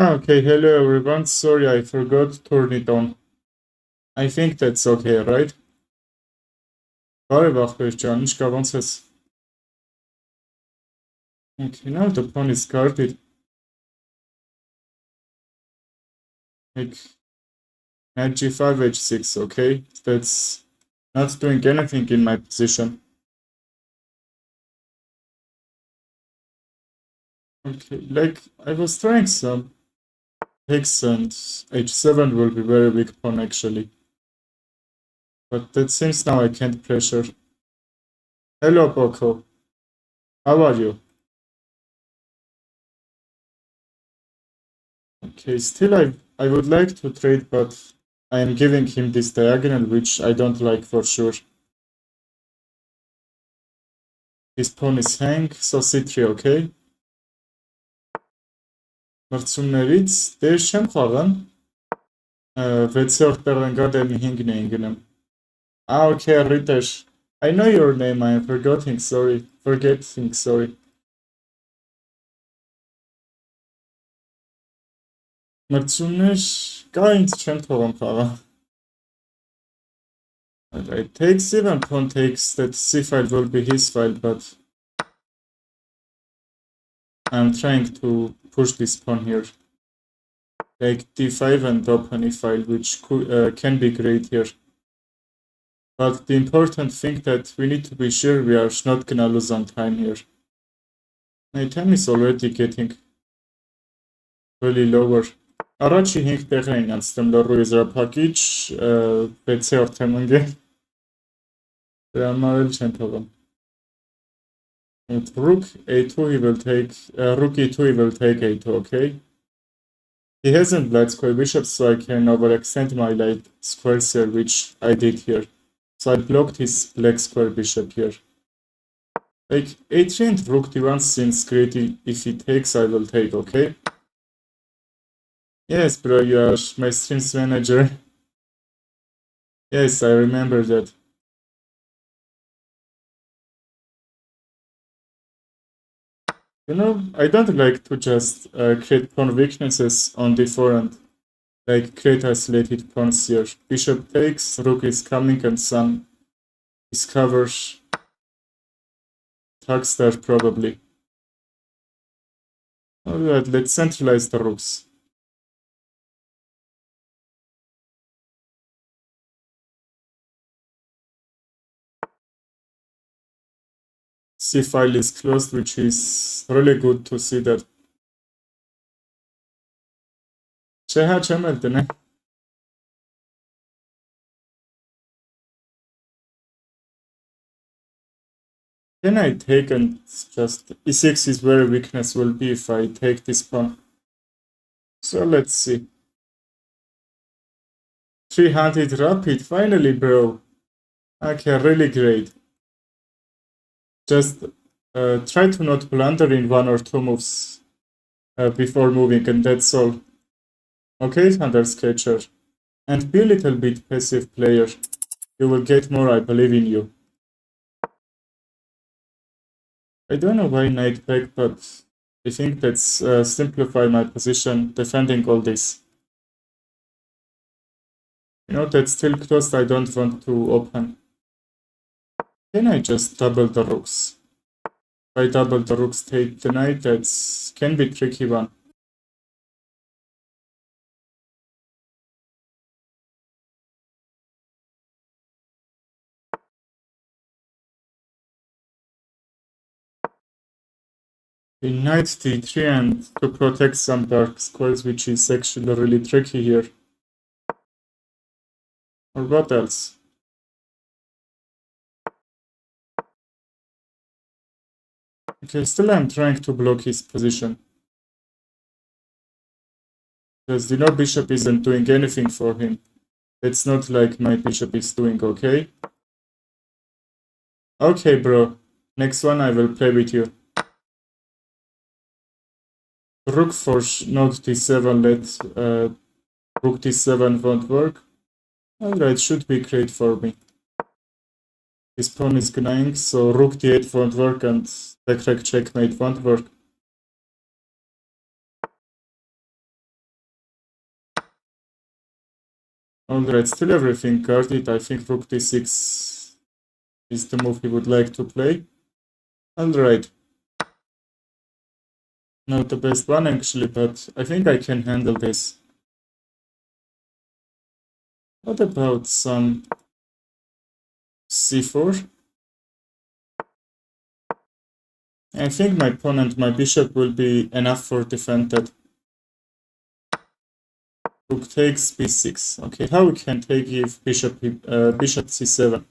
Okay, hello everyone. Sorry, I forgot to turn it on. I think that's okay, right? Բարև ախպեր ջան, ինչ կա, ոնց ես? Okay, now the pawn is guarded. Like knight g5, h6, okay? That's not doing anything in my position. Okay, like I was trying some takes and h7 will be very weak pawn actually. But it seems now I can't pressure. Hello Poco, how are you? Okay, still I would like to trade, but I am giving him this diagonal, which I don't like for sure. His pawn is hang, so c3, okay? Մրցումներից դեր չեմ խաղան, 6-րդ տեղ են գա դեմի 5-ն էին գնեմ։ Okay, Ritter. I know your name, I am forgetting, sorry. Մրցումներ կա ինձ չեմ թողում խաղա։ Alright, take c1, pawn takes, that c file will be his file, but I'm trying to push this pawn here. Like d5 and open e file, which can be great here. But the important thing that we need to be sure we are not gonna lose on time here. My time is already getting really lower. Առաջի 5 տեղը էին անցնում լոռու եզրափակիչ, 6-րդ եմ ընկել։ Դրա համար էլ չեն թողում։ Rook a2 he will take, rook e2 he will take a2, okay? He hasn't black square bishops, so I can overextend my light squares here, which I did here. So I blocked his black square bishop here. Like a3 and rook d1 seems great. If he takes, I will take, okay? Yes, bro, you are my streams manager. Yes, I remember that. You know, I don't like to just create pawn weaknesses on d4 and like create isolated pawns here. Bishop takes, rook is coming, and son discovers Huckster probably. Alright, let's centralize the rooks. C file is closed, which is really good to see that. Cheha Chemeltene. Can I take and just e6 is where weakness will be if I take this pawn. So let's see. 300 rapid, finally, bro. Okay, really great. Just try to not blunder in 1 or 2 moves before moving, and that's all. Okay, Thunder Sketcher. And be a little bit passive player. You will get more, I believe in you. I don't know why knight back, but I think that's simplify my position defending all this. You know, that's still closed, I don't want to open. Can I just double the rooks? If I double the rooks, take the knight, that can be tricky one. In knight d3 and to protect some dark squares, which is actually really tricky here. Or what else? Okay, still I'm trying to block his position. Because the no bishop isn't doing anything for him. It's not like my bishop is doing okay. Okay, bro. Next one I will play with you. Rook for not d7, let rook d7 won't work. Alright, should be great for me. His pawn is gnaing, so rook d8 won't work and checkmate won't work. Alright, still everything guarded. I think rook d6 is the move he would like to play. Alright. Not the best one actually, but I think I can handle this. What about some c4? I think my opponent, my bishop, will be enough for defended. Rook takes b6. Okay, how we can take if bishop c7?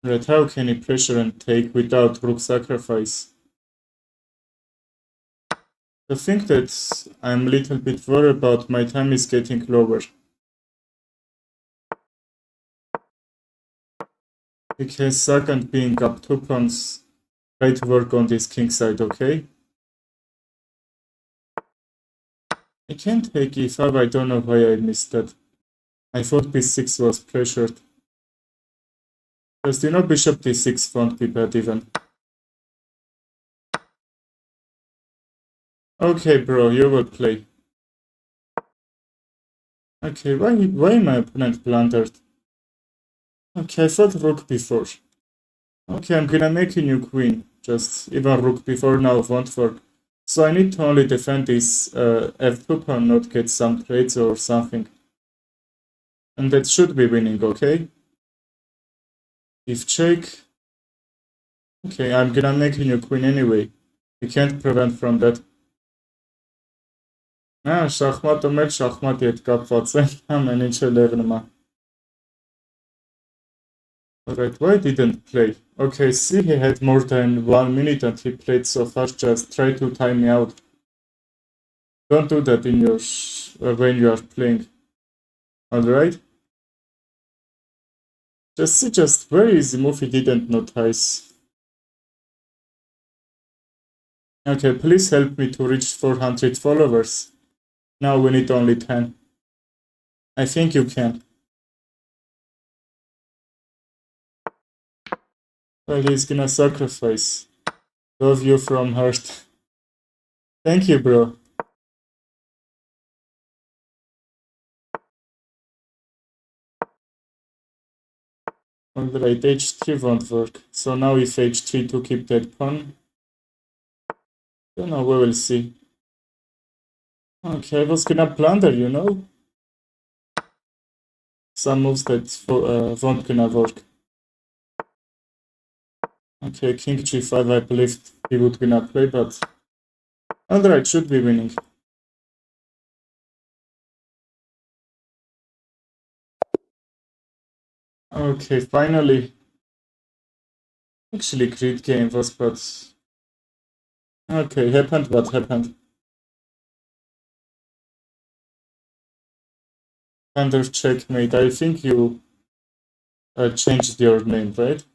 Right, how can he pressure and take without rook sacrifice? I think that I'm a little bit worried about my time is getting lower. Because second being up 2 pawns, try to work on this king side, okay? I can't take e5, I don't know why I missed that. I thought b6 was pressured. Because you know bishop d6 won't be bad even. Okay bro, you will play. Okay, why my opponent blundered? Okay, I thought rook before. Okay, I'm gonna make a new queen. Just even rook before now won't work. So I need to only defend this f2 pawn, not get some trades or something. And that should be winning, okay? If check... Okay, I'm gonna make a new queen anyway. You can't prevent from that. Շախմատը մեկ շախմատի հետ կապված է, ամեն ինչը լեղնում է. Alright, why didn't play? Okay, see, he had more than 1 minute and he played so fast. Just try to time me out. Don't do that in your when you are playing. Alright? Just see, just where is the move he didn't notice? Okay, please help me to reach 400 followers. Now we need only 10. I think you can. Well, he's gonna sacrifice. Love you from heart. Thank you, bro. Alright, h3 won't work. So now if h3 to keep that pawn. Don't know, we will see. Okay, I was gonna plunder, you know? Some moves that won't gonna work. Okay, king g5, I believed he would gonna play, but... Alright, should be winning. Okay, finally. Actually, great game was, but... Okay, happened what happened. Kind of checkmate. I think you changed your name, right?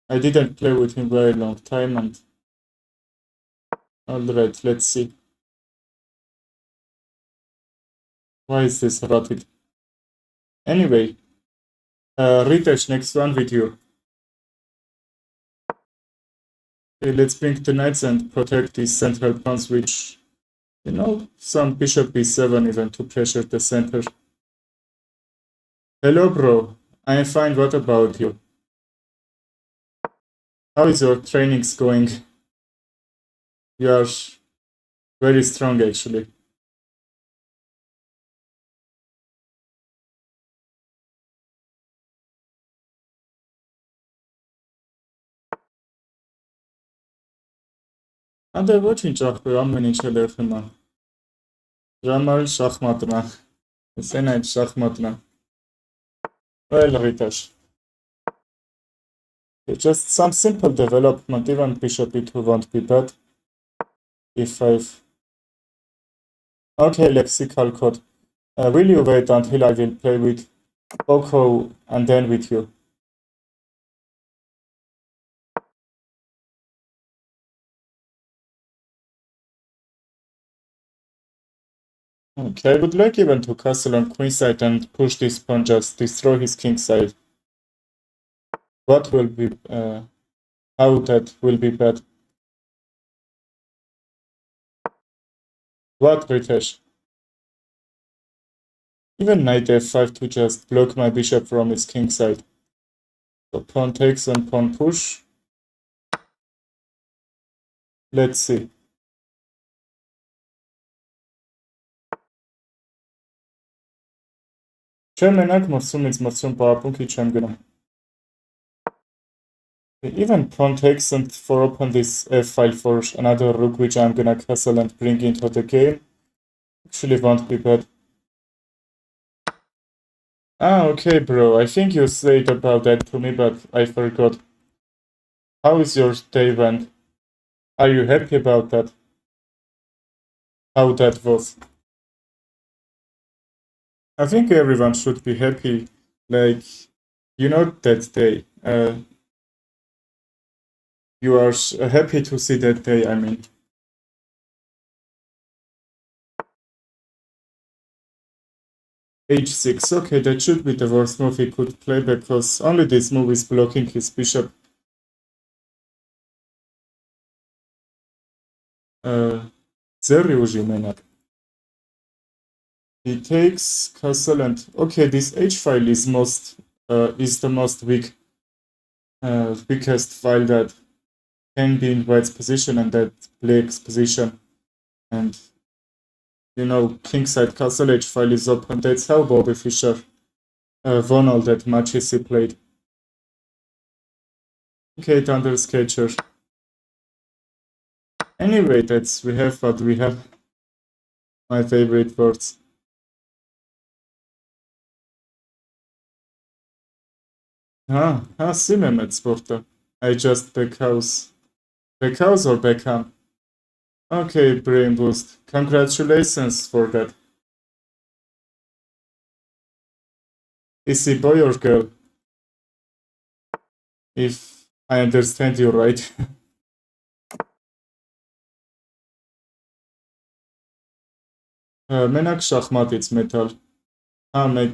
I didn't play with him very long time and... Alright, let's see. Why is this rapid? Anyway, Ritesh, next one with you. Okay, let's bring the knights and protect these central pawns, which, you know, some bishop b7 even to pressure the center. Hello, bro. I am fine. What about you? How is your trainings going? You are very strong, actually. Անդե ոչինչ ախպեր, ամեն ինչ էլ երբեմն ան։ Դրա համար էլ շախմատն ա։ Սեն այդ շախմատն ա։ Well, Ritesh. Just some simple development, even bishop e2 won't be bad. e5. Okay, lexical code. Will you wait until I will play with Boko and then with you? Okay, I would like even to castle on queenside and push this pawn, just destroy his kingside. What will be, how that will be bad? What, Ritesh? Even knight f5 to just block my bishop from his king side. So pawn takes and pawn push. Let's see. Չեմ մենակ մրցումից մրցում պարապունքի չեմ գնում. Even pawn takes and for open this f file for another rook which I'm gonna castle and bring into the game. Actually won't be bad. Ah, okay, bro. I think you said about that to me, but I forgot. How is your day went? Are you happy about that? How that was? I think everyone should be happy. Like, that day. You are happy to see that day, I mean. H6. Okay, that should be the worst move he could play because only this move is blocking his bishop. Zerry mենակ. He takes castle and okay, this H file is the most weakest file that can be in white's position and that black's position. And kingside castle H file is open. That's how Bobby Fischer won all that matches he played. Okay, Thunder Sketcher. Anyway, we have what we have. My favorite words. Simem at Sporta. I just back house. Back house or backhand? Okay, brain boost. Congratulations for that. Is he boy or girl? If I understand you right. Մենակ շախմատից մեդալ։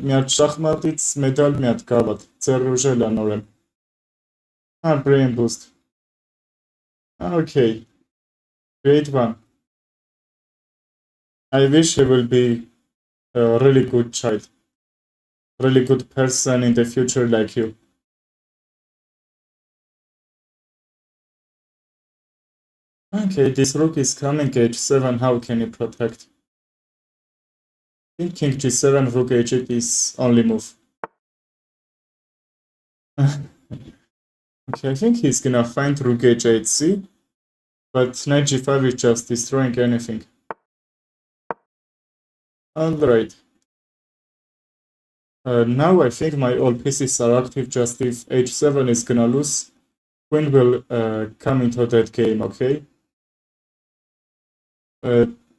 Մի հատ շախմատից մեդալ, մի հատ գավաթ։ Ձեռուժել անորեմ։ Brain boost. Okay. Great one. I wish he will be a really good child. Really good person in the future like you. Okay, this rook is coming h7. How can you protect? I think king g7, rook h8 is only move. Okay, I think he's gonna find rook h8c, but knight g5 is just destroying anything. Alright. Now I think my all pieces are active, just if h7 is gonna lose, queen will come into that game, okay?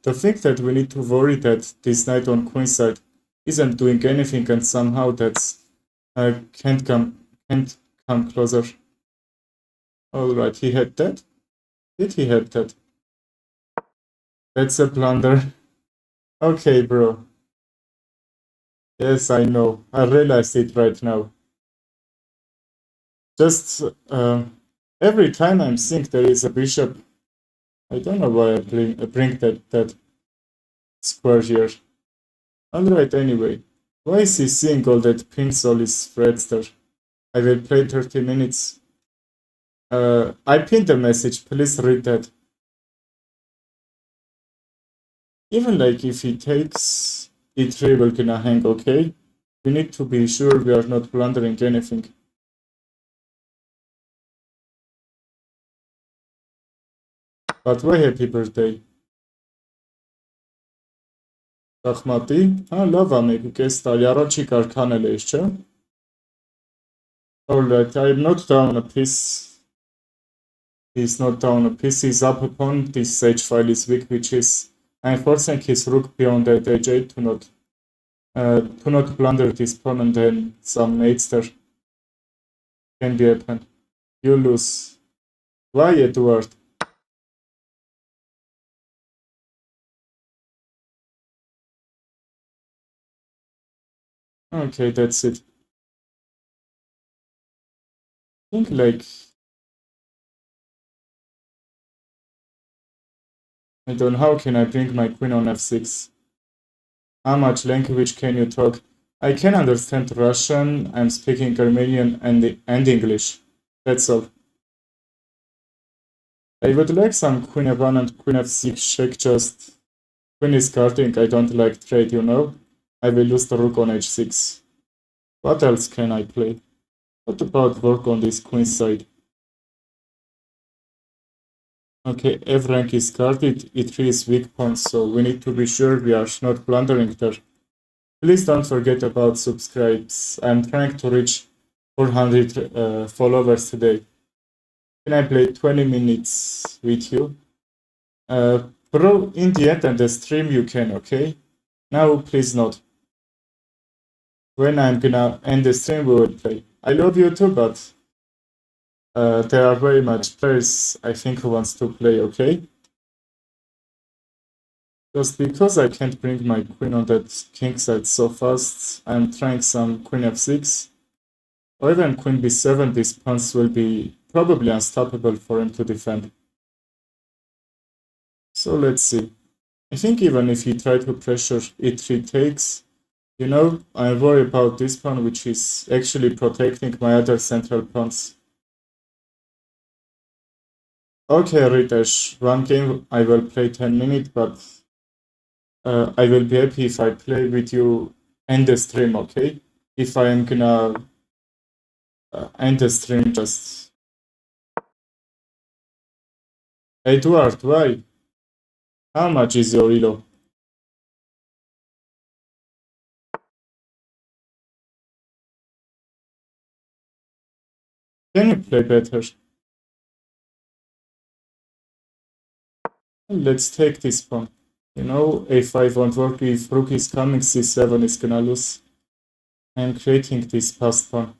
The thing that we need to worry that this knight on queen side isn't doing anything and somehow that's can't come closer. Alright, he had that? Did he have that? That's a blunder. Okay, bro. Yes, I know. I realized it right now. Just every time I'm seeing there is a bishop, I don't know why I bring that square here. Alright, anyway. Why is he seeing all that pins all his threads there? I will play 30 minutes. I pinned the message, please read that. Even like if he takes e3, we're gonna hang, okay? We need to be sure we are not blundering anything. But why happy birthday? Շախմատի, լավ ա մեկ կես տարի առաջի կարքանել ես, չէ? Alright, I'm not down a piece. He's not down a piece, he's up upon this h file is weak, which is I'm forcing his rook beyond that h8 to not blunder this pawn and then some mates there can be happened. You lose. Why, Edward? Okay, that's it. I think like I don't know how can I bring my queen on f6. How much language can you talk? I can understand Russian, I'm speaking Armenian and English. That's all. I would like some queen f1 and queen f6 check, just queen is guarding, I don't like trade, you know? I will lose the rook on h6. What else can I play? What about work on this queen side? Okay, f rank is guarded, e3 is weak pawn, so we need to be sure we are not blundering there. Please don't forget about subscribes. I'm trying to reach 400 followers today. Can I play 20 minutes with you? Bro, in the end and the stream you can, okay? Now please not. When I'm gonna end the stream we will play. I love you too, but there are very much players I think who wants to play, okay? Just because I can't bring my queen on that king side so fast, I'm trying some queen f6. Or even queen b7, these pawns will be probably unstoppable for him to defend. So let's see. I think even if he try to pressure e3 takes, you know, I worry about this pawn, which is actually protecting my other central pawns. Okay, Ritesh, one game I will play 10 minutes, but I will be happy if I play with you end the stream, okay? If I am gonna end the stream, just... Eduard, why? How much is your elo? Can you play better? Let's take this pawn. You know, a5 won't work if rook is coming, c7 is gonna lose. I'm creating this passed pawn.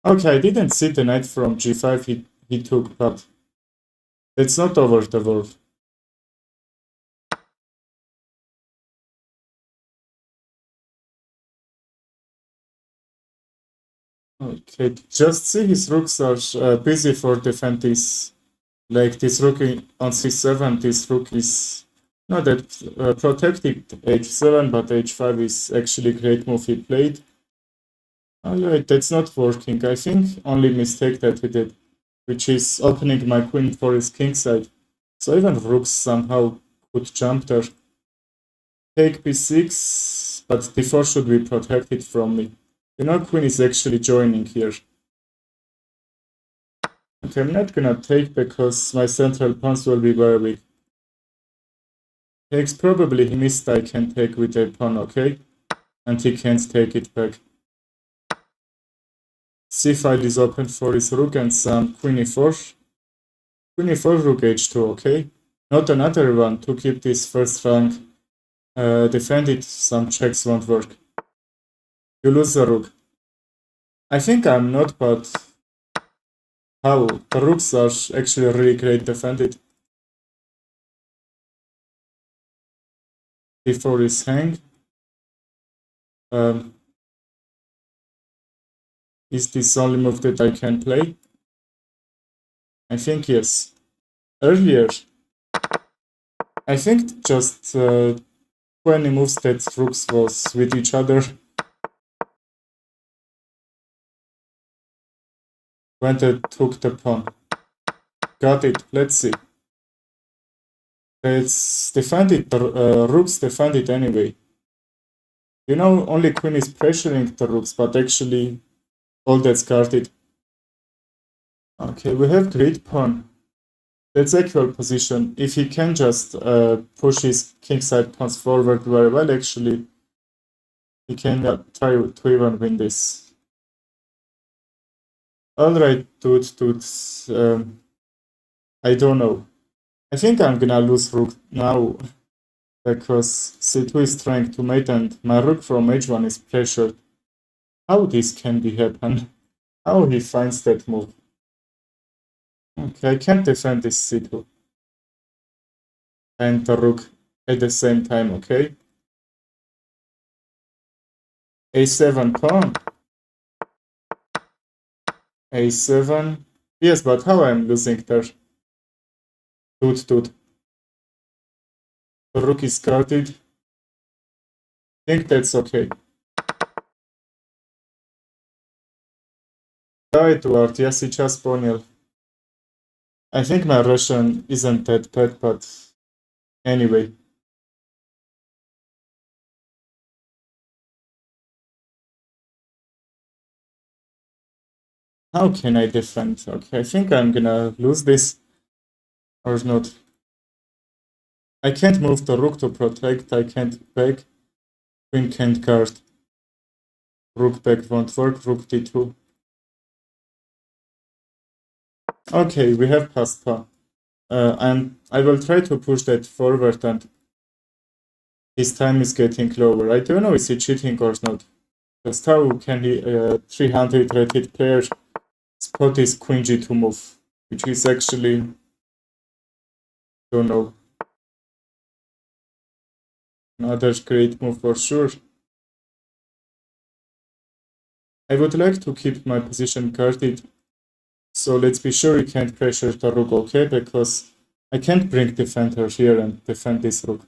Okay, I didn't see the knight from g5 he took, but it's not over the world. Okay, just see his rooks are busy for defend this. Like this rook on c7, this rook is not that protected h7, but h5 is actually great move he played. Alright, that's not working. I think only mistake that we did, which is opening my queen for his king side. So even rooks somehow could jump there. Take b6, but d4 should be protected from me. You know, queen is actually joining here. Okay, I'm not gonna take because my central pawns will be very weak. Takes probably he missed I can take with a pawn, okay? And he can't take it back. c5 is open for his rook and some queen e4. Queen e4, rook h2, okay? Not another one to keep this first rank defended, some checks won't work. You lose the rook. I think I'm not, but how? The rooks are actually really great defended. d4 is hang. Is this only move that I can play? I think yes. Earlier, I think just 20 moves that rooks was with each other. When they took the pawn. Got it, let's see. It's defended, the rooks defended anyway. You know, only queen is pressuring the rooks, but actually all that's guarded. Okay, we have great pawn. That's equal position. If he can just push his kingside pawns forward very well, actually, he can try to even win this. Alright, dude, I don't know. I think I'm gonna lose rook now, because c2 is trying to mate and my rook from h1 is pressured. How this can be happen? How he finds that move? Okay, I can't defend this c2 and the rook at the same time, okay? a7 pawn. a7. Yes, but how I'm losing there? Dude. The rook is guarded. I think that's okay. Yeah, Edward, yes, it's just Boniel. I think my Russian isn't that bad, but anyway. How can I defend? Okay, I think I'm gonna lose this or not. I can't move the rook to protect, I can't back. Queen can't guard. Rook back won't work, rook d2. Okay, we have passed pawn. And I will try to push that forward, and his time is getting lower. I don't know if he's cheating or not. Just how can he, 300 rated player, spot his queen g2 move, which is actually, don't know, another great move for sure. I would like to keep my position guarded, so let's be sure he can't pressure the rook, okay? Because I can't bring defender here and defend this rook.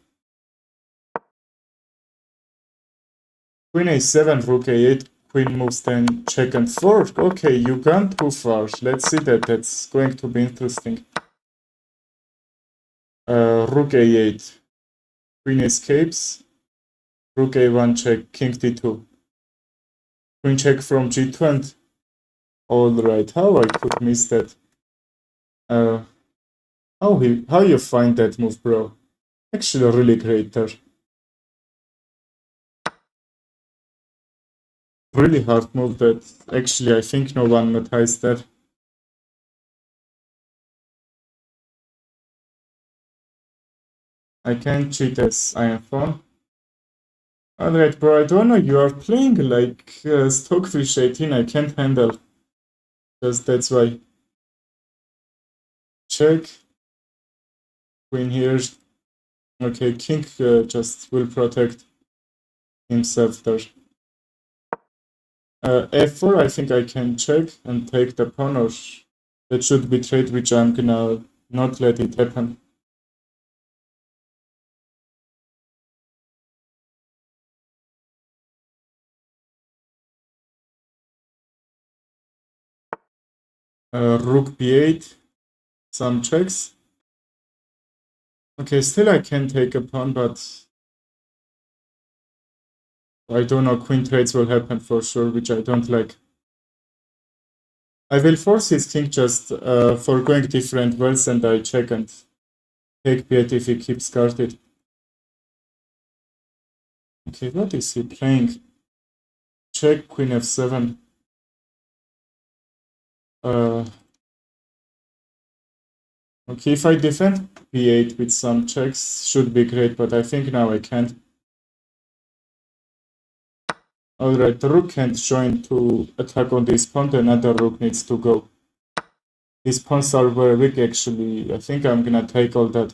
Queen a7, rook a8, queen moves, then check and fork. Okay, you gone too far. Let's see that. That's going to be interesting. Rook a8. Queen escapes. Rook a1 check. King d2. Queen check from g2 and... Alright, how I could miss that? How you find that move, bro? Actually, really great there. Really hard move that actually I think no one noticed that. I can't cheat as I am fun. Alright, bro, I don't know, you are playing like Stockfish 18, I can't handle. Just that's why. Check. Queen here. Okay, king just will protect himself there. F4, I think I can check and take the pawn, or that should be trade, which I'm gonna not let it happen. Rook b8, some checks. Okay, still I can take a pawn, but I don't know, queen trades will happen for sure, which I don't like. I will force his king just for going different ways, and I check and take b8 if he keeps guarded. Okay, what is he playing? Check, queen f7. Okay, if I defend b8 with some checks, should be great, but I think now I can't. Alright, the rook can't join to attack on this pawn, the another rook needs to go. These pawns are very weak actually, I think I'm gonna take all that.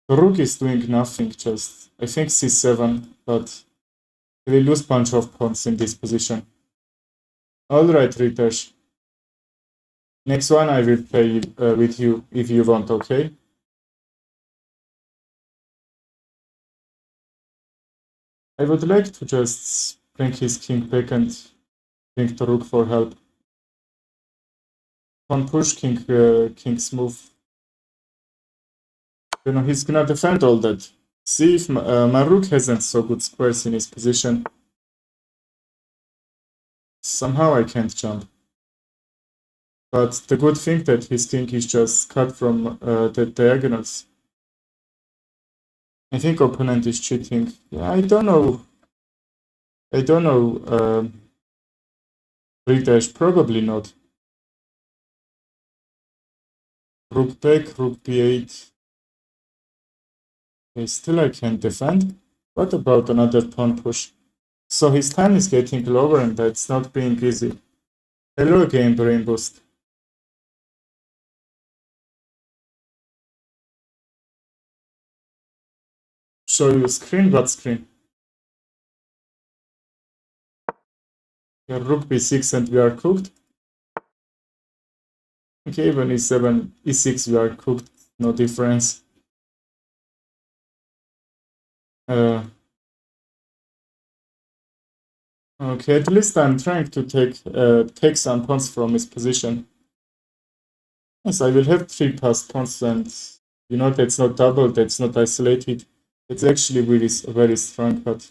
The rook is doing nothing, just, I think c7, but we lose bunch of pawns in this position. Alright, Ritesh. Next one I will play with you if you want, okay? I would like to just bring his king back and bring the rook for help. Pawn push, king's move. You know, he's gonna defend all that. See if my rook hasn't so good squares in his position. Somehow I can't jump. But the good thing that his king is just cut from the diagonals. I think opponent is cheating. Yeah, I don't know. I don't know. Ritesh, probably not. Rook back, rook b8. Okay, still I can't defend. What about another pawn push? So his time is getting lower and that's not being easy. Hello again, Brain Boost. Show you screen? What screen? Yeah, rook b6 and we are cooked. Okay, when e7, e6 we are cooked. no difference. Okay, at least I'm trying to take some pawns from his position. Yes, I will have 3 passed pawns, and you know that's not double, that's not isolated. It's actually really very strong, but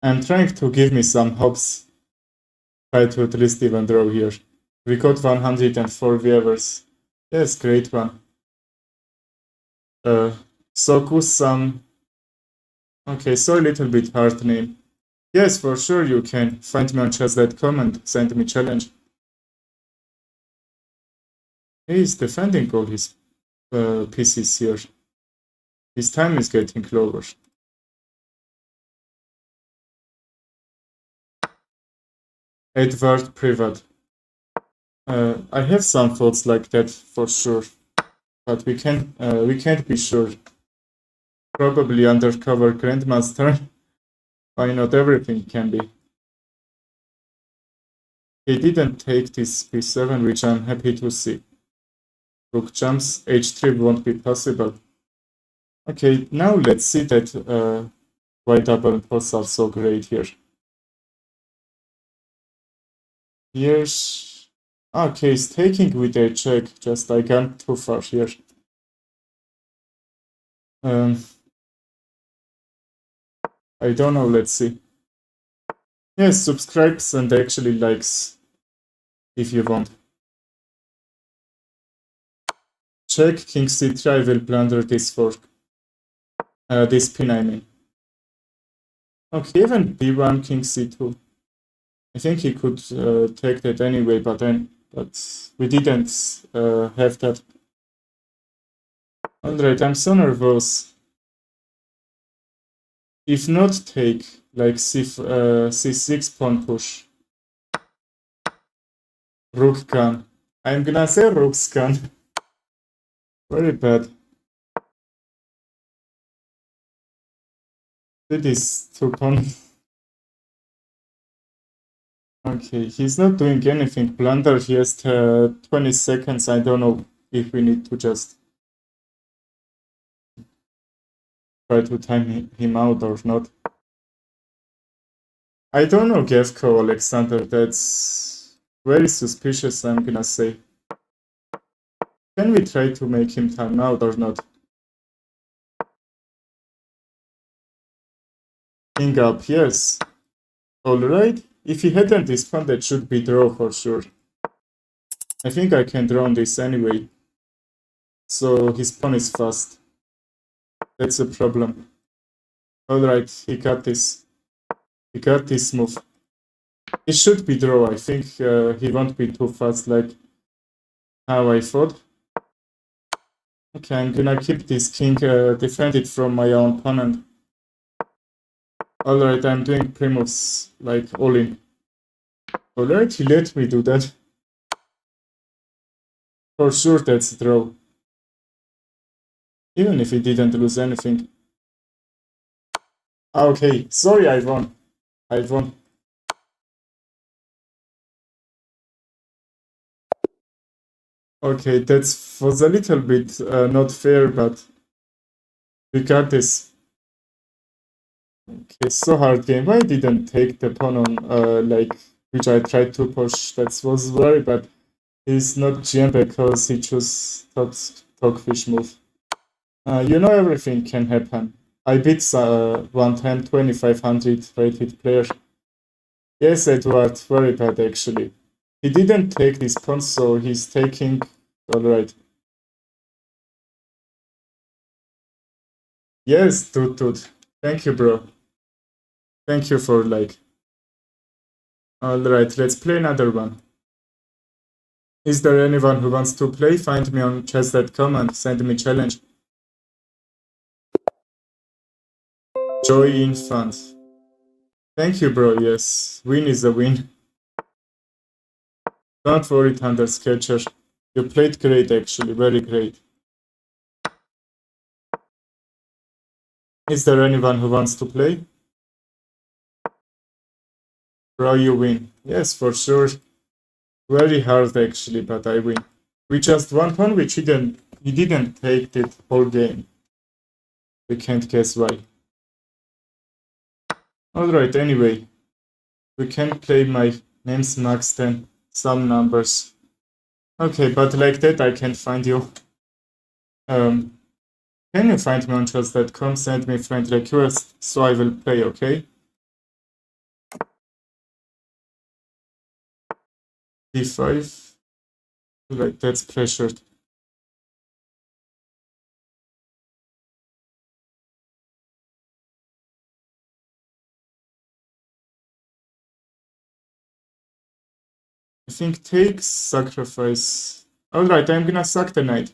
I'm trying to give me some hopes. Try to at least even draw here. We got 104 viewers. Yes, great one. Soku-san. Okay, so a little bit hard name. Yes, for sure you can. Find me on chess.com and send me challenge. He is defending all his pieces here. His time is getting lower. Edward Privat. I have some thoughts like that for sure, but we can't be sure. Probably undercover grandmaster. Why not everything can be? He didn't take this b7, which I'm happy to see. Rook jumps, h3 won't be possible. Okay, now let's see that white double posts are so great here. Here's... Okay, he's taking with a check, just I gone too far here. I don't know, let's see. Yes, subscribes and actually likes if you want. Check, king c3, I will blunder this fork. This pin, I mean. Okay, even b1, king c2. I think he could take that anyway, but we didn't have that. Alright, I'm so nervous. If not take, like c6 pawn push. Rook can. I'm gonna say rook can. Very bad. It is 2 pawn. Okay, he's not doing anything. Blunder, he has 20 seconds. I don't know if we need to just try to time him out or not. I don't know, Gevko, Alexander. That's very suspicious, I'm gonna say. Can we try to make him time out or not? King up, yes. Alright. If he hadn't responded, that should be draw for sure. I think I can draw on this anyway. So his pawn is fast. That's a problem. Alright, he got this. He got this move. It should be draw. I think he won't be too fast like how I thought. Okay, I'm gonna keep this king defended from my own opponent. Alright, I'm doing pre-moves like all in. Alright, he let me do that. For sure that's a draw. Even if he didn't lose anything. Okay, sorry, I won. I won. Okay, that was a little bit not fair, but we got this. Okay, so hard game. Why didn't take the pawn on like which I tried to push? That was very bad. He's not GM because he chose Talkfish move. You know everything can happen. I beat one time 2500 rated player. Yes, Edward, very bad actually. He didn't take this pawn, so he's taking. Alright. Yes, Toot. Thank you, bro. Thank you for like. Alright, let's play another one. Is there anyone who wants to play? Find me on chess.com and send me challenge. Joy in fun. Thank you, bro. Yes, win is a win. Don't worry, Thunder Sketcher. You played great, actually. Very great. Is there anyone who wants to play? Bro, you win. Yes, for sure. Very hard, actually, but I win. We just one pawn, which he didn't take the whole game. We can't guess why. Alright, anyway. We can play my name's Max then. Some numbers. Okay, but like that I can't find you. Can you find me on chess.com, send me friend request, so I will play, okay? D5. Right, that's pressured. I think take, sacrifice. Alright, I'm gonna sack the knight.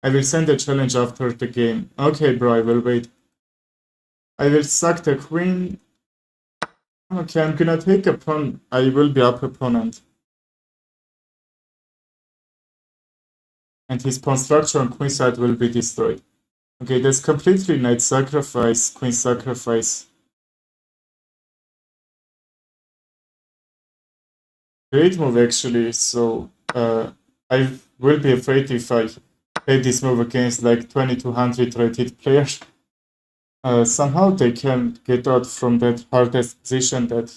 I will send a challenge after the game. Okay, bro, I will wait. I will sack the queen. Okay, I'm gonna take a pawn. I will be up opponent. And his pawn structure on queen side will be destroyed. Okay, that's completely knight sacrifice, queen sacrifice. Great move actually, so I will be afraid if I play this move against like 2200 rated players. Somehow they can get out from that hardest position that,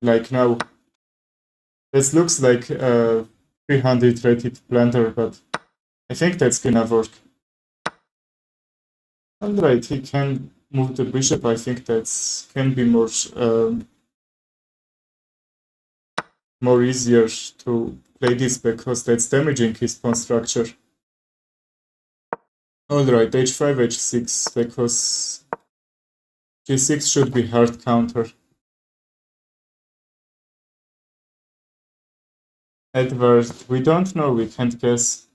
like now, this looks like 300 rated blunder, but I think that's gonna work. Alright, he can move the bishop. I think that's can be more easier to play this because that's damaging his pawn structure. Alright, h5, h6, because g6 should be hard counter. Edward, we don't know, we can't guess.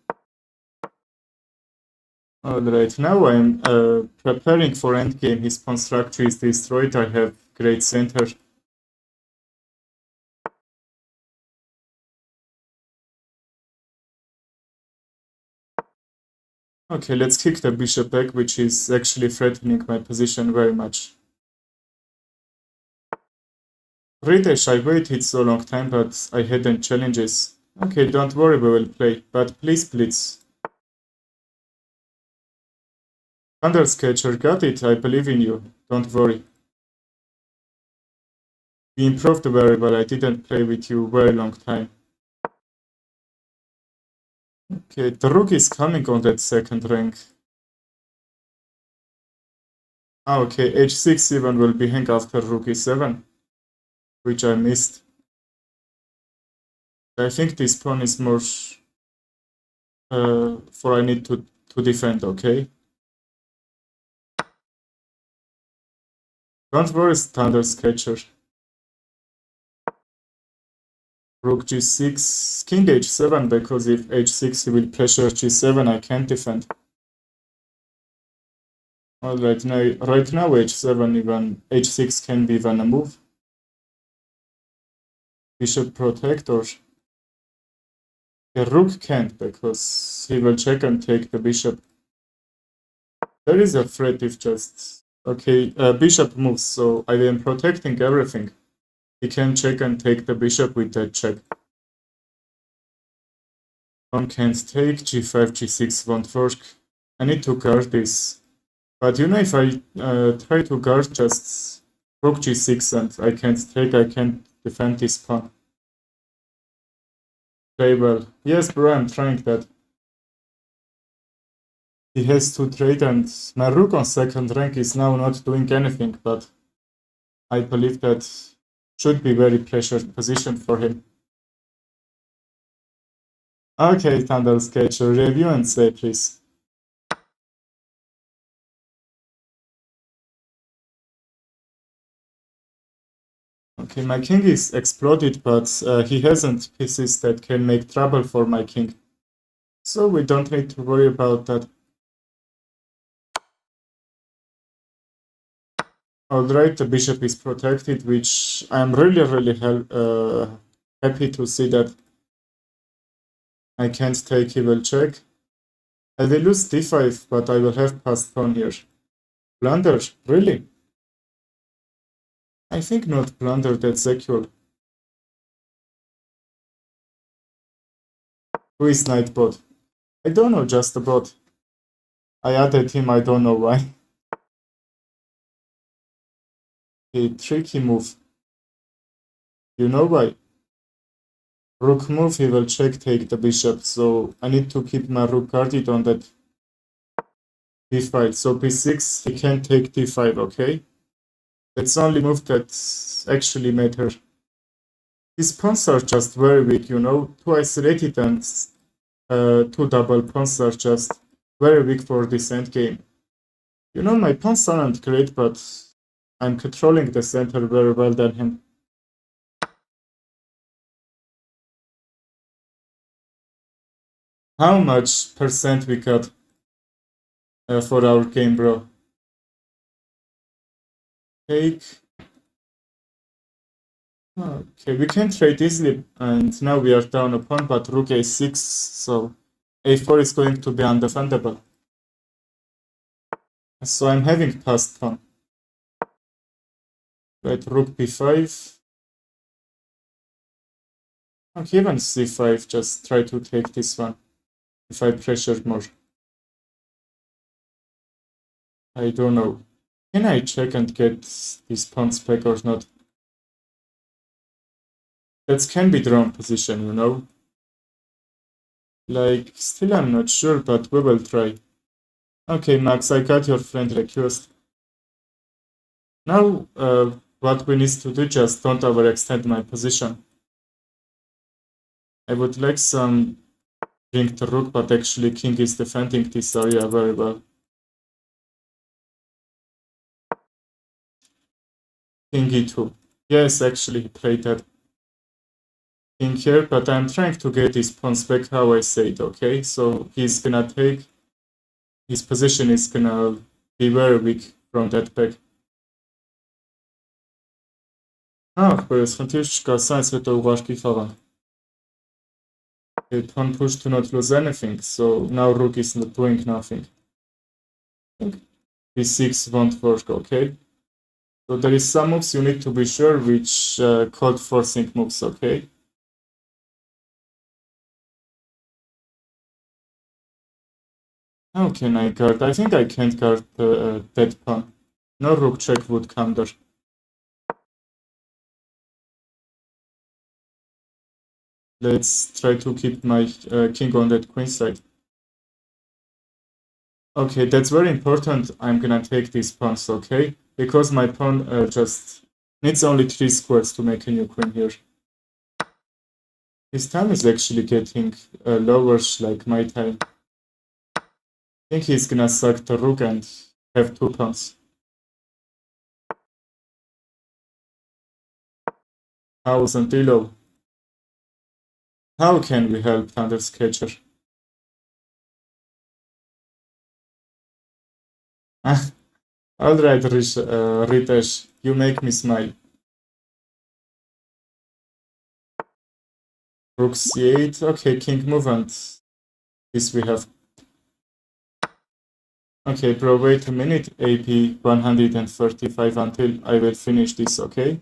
Alright, now I'm preparing for endgame. His pawn structure is destroyed, I have great center. Okay, let's kick the bishop back, which is actually threatening my position very much. British, I waited so long time, but I hadn't challenges. Okay, don't worry, we will play, but please blitz. Thundersketcher, got it, I believe in you, don't worry. We improved very well, I didn't play with you very long time. Okay, the rook is coming on that second rank. Ah, okay, h6 even will be hang after rook e7, which I missed. I think this pawn is more for I need to defend, okay? Don't worry, Thundersketcher. Rook g6, king h7, because if h6 he will pressure g7, I can't defend. Alright, right now h7, even h6 can be even a move. Bishop protector. The rook can't, because he will check and take the bishop. There is a threat if just... Okay, bishop moves, so I am protecting everything. He can check and take the bishop with that check. One can't take, g5, g6 won't work. I need to guard this. But you know, if I try to guard just rook g6 and I can't take, I can't defend this pawn. Play well. Yes, bro, I'm trying that. He has to trade and my rook on second rank is now not doing anything, but I believe that should be very pressured position for him. Okay, Thundersketcher, review and say please. Okay, my king is exploded, but he hasn't pieces that can make trouble for my king. So we don't need to worry about that. Alright, the bishop is protected, which I'm really happy to see that I can't take, he will check. I will lose d5, but I will have passed pawn here. Blunder, really? I think not blunder, that's equal. Who is Nightbot? I don't know, just a bot. I added him, I don't know why. A tricky move. You know why? Rook move, he will check take the bishop, so I need to keep my rook guarded on that b5. So b6, he can take d5, okay? That's the only move that actually matters. His pawns are just very weak, you know? Too isolated and two double pawns are just very weak for this endgame. You know, my pawns aren't great, but I'm controlling the center very well than him. How much percent we got for our game, bro? Take. Okay, we can trade easily, and now we are down a pawn, but rook a6, so a4 is going to be undefendable. So I'm having passed pawn. Right, rook b5. Okay, even c5, just try to take this one. If I pressure more. I don't know. Can I check and get these pawns back or not? That can be drawn position, you know? Like, still I'm not sure, but we will try. Okay, Max, I got your friend request. Now, what we need to do, just don't overextend my position. I would like some king to rook, but actually king is defending this area very well. King e2. Yes, actually he played that king here, but I'm trying to get his pawns back how I said, okay? So he's gonna take, his position is gonna be very weak from that back. Whereas Františka Sainz to uważki chowa. Pawn push to not lose anything, so now rook is not doing nothing. b6 won't work, okay? So there is some moves you need to be sure which called forcing moves, okay? How can I guard? I think I can't guard that pawn. No rook check would come there. Let's try to keep my king on that queen side. Okay, that's very important. I'm gonna take these pawns, okay? Because my pawn just needs only 3 squares to make a new queen here. His time is actually getting lower, like my time. I think he's gonna sack the rook and have 2 pawns. House and Elo. How can we help Thunder Sketcher? Alright, Ritesh, you make me smile. Rook c8, okay, king move, and this we have. Okay, bro, wait a minute, AP 135 until I will finish this, okay?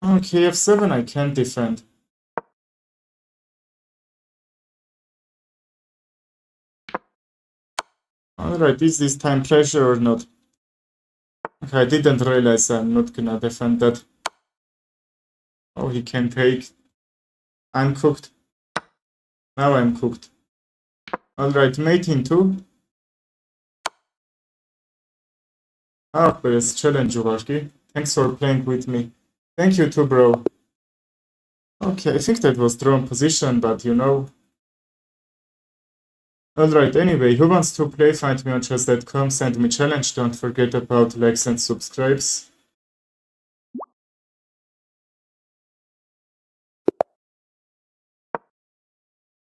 Okay, f7 I can't defend. Alright, is this time pressure or not? Okay, I didn't realize I'm not gonna defend that. Oh, he can take. I'm cooked. Now I'm cooked. Alright, mate in 2. Please challenge Uwaszki. Thanks for playing with me. Thank you too, bro. Okay, I think that was drawn position, but you know. Alright, anyway, who wants to play? Find me on chess.com, send me challenge. Don't forget about likes and subscribes.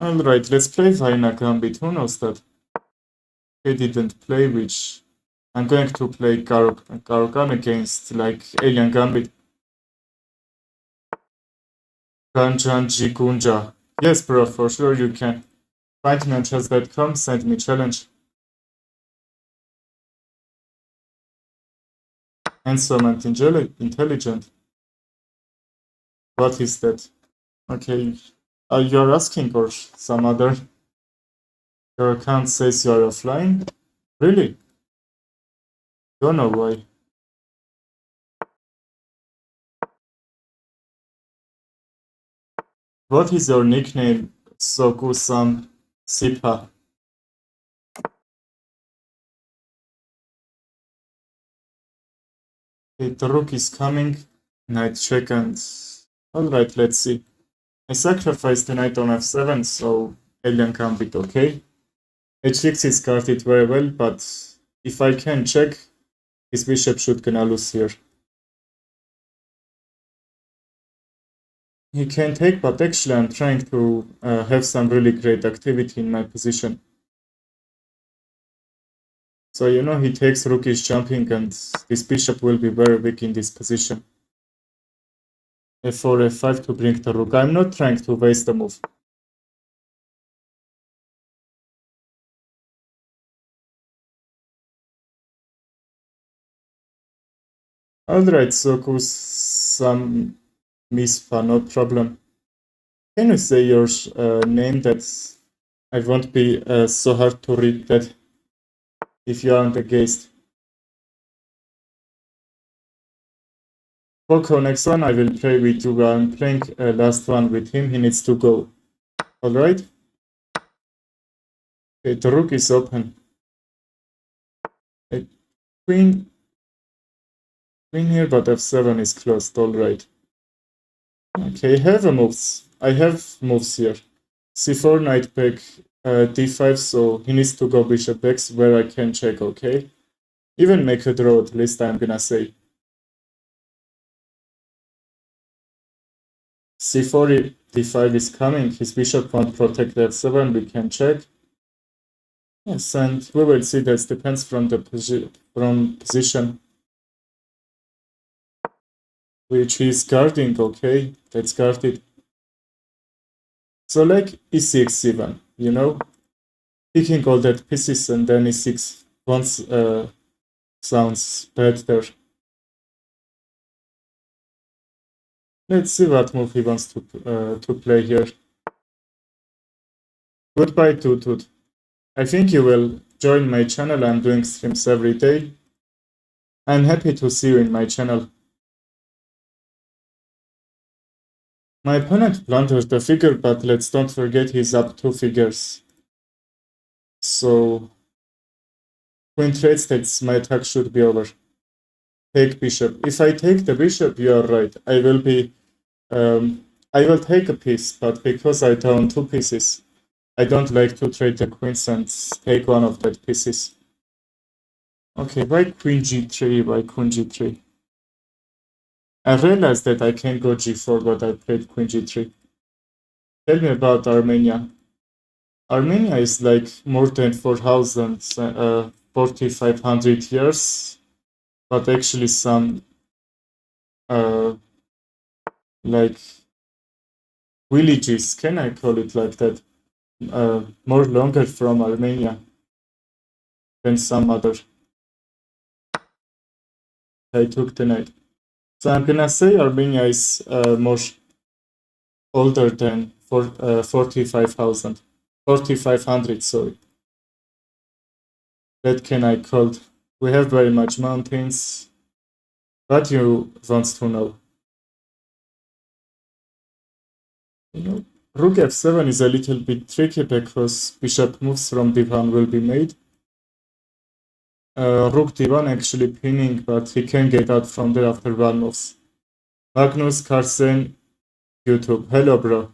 Alright, let's play Vaina Gambit. Who knows that? He didn't play, which I'm going to play Karokan against, like, Alien Gambit. Kanjanji Gunja. Yes, bro, for sure you can. Find me on chess.com, send me challenge. handsome and intelligent. What is that? Okay, you're asking or some other? Your account says you're offline? Really? Don't know why. What is your nickname, Soku-san Sipa? Okay, the rook is coming. Knight check and... Alright, let's see. I sacrificed the knight on f7, so alien gambit, okay? h6 is guarded very well, but if I can check, his bishop should gonna lose here. He can take, but actually I'm trying to have some really great activity in my position. So, you know, he takes, rook is jumping, and this bishop will be very weak in this position. f4, f5 to bring the rook. I'm not trying to waste the move. Alright, Soku, some mispa, no problem. Can you say your name that I won't be so hard to read that if you aren't a guest? Poco, next one I will play with you. I'm playing last one with him. He needs to go. Alright? Okay, the rook is open. Queen here, but f7 is closed. Alright. Okay, I have moves here. c4, knight back, d5, so he needs to go bishop x where I can check, okay? Even make a draw, at least I'm gonna say. c4, d5 is coming, his bishop won't protect f7, we can check. Yes, and we will see, that depends from the position. Which is guarding, okay? That's guarded. So like e6, c1, you know? Picking all that pieces and then e6 once sounds better. Let's see what move he wants to play here. Goodbye, Tutut. I think you will join my channel. I'm doing streams every day. I'm happy to see you in my channel. My opponent blundered the figure, but let's don't forget he's up 2 figures. So, queen trades, that's my attack should be over. Take bishop. If I take the bishop, you are right. I will take a piece, but because I down 2 pieces, I don't like to trade the queens and take one of that pieces. Okay, why queen g3? Why queen g3? I realized that I can't go g4, but I played queen g3. Tell me about Armenia. Armenia is like more than 4,500 years, but actually some like villages, can I call it like that, more longer from Armenia than some other. I took the knight. So I'm gonna say Armenia is more older than 4,500, sorry. That can I called. We have very much mountains. What you want to know? You know, rook f7 is a little bit tricky because bishop moves from d1 will be made. Rook d1 actually pinning, but he can get out from there after one moves. Magnus Carlsen, YouTube. Hello, bro.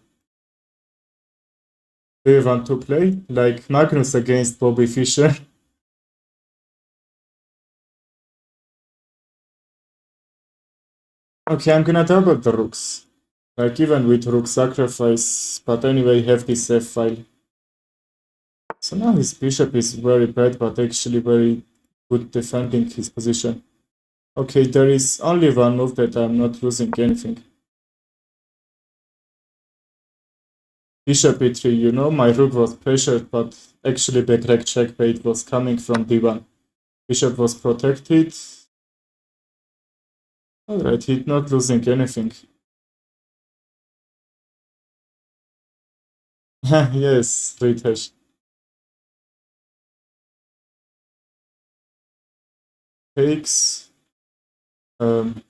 Do you want to play? Like Magnus against Bobby Fischer? Okay, I'm gonna double the rooks. Like even with rook sacrifice, but anyway, have this f-file. So now his bishop is very bad, but actually very good defending his position. Okay, there is only one move that I'm not losing anything. Bishop e3, you know, my rook was pressured, but actually backrack checkmate was coming from d1. Bishop was protected. Alright, he's not losing anything. Yes, straight hash. Takes. Um,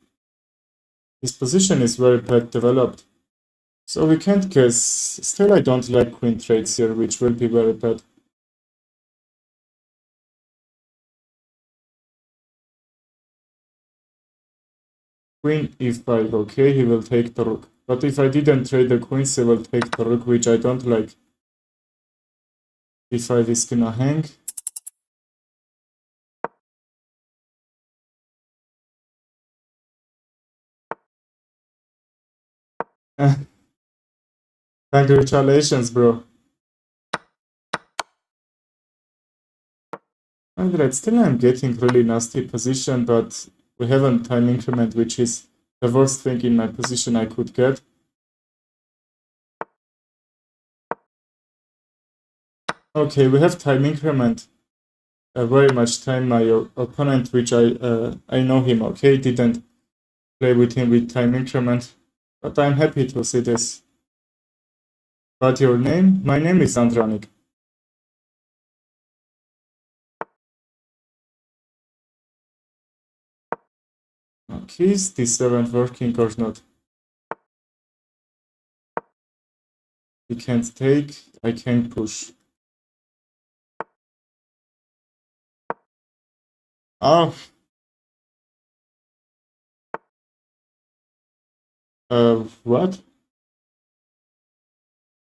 his position is very bad developed. So we can't guess. Still, I don't like queen trades here, which will be very bad. Queen e5, okay, he will take the rook. But if I didn't trade the queens, he will take the rook, which I don't like. e5 is gonna hang. Congratulations, bro. Alright, still I'm getting really nasty position, but we have a time increment, which is the worst thing in my position I could get. Okay, we have time increment. Very much time. My opponent, which I know him, okay, didn't play with him with time increment, but I'm happy to see this. But your name? My name is Andranik. Okay, is this event working or not? He can't take, I can push. Oh, what?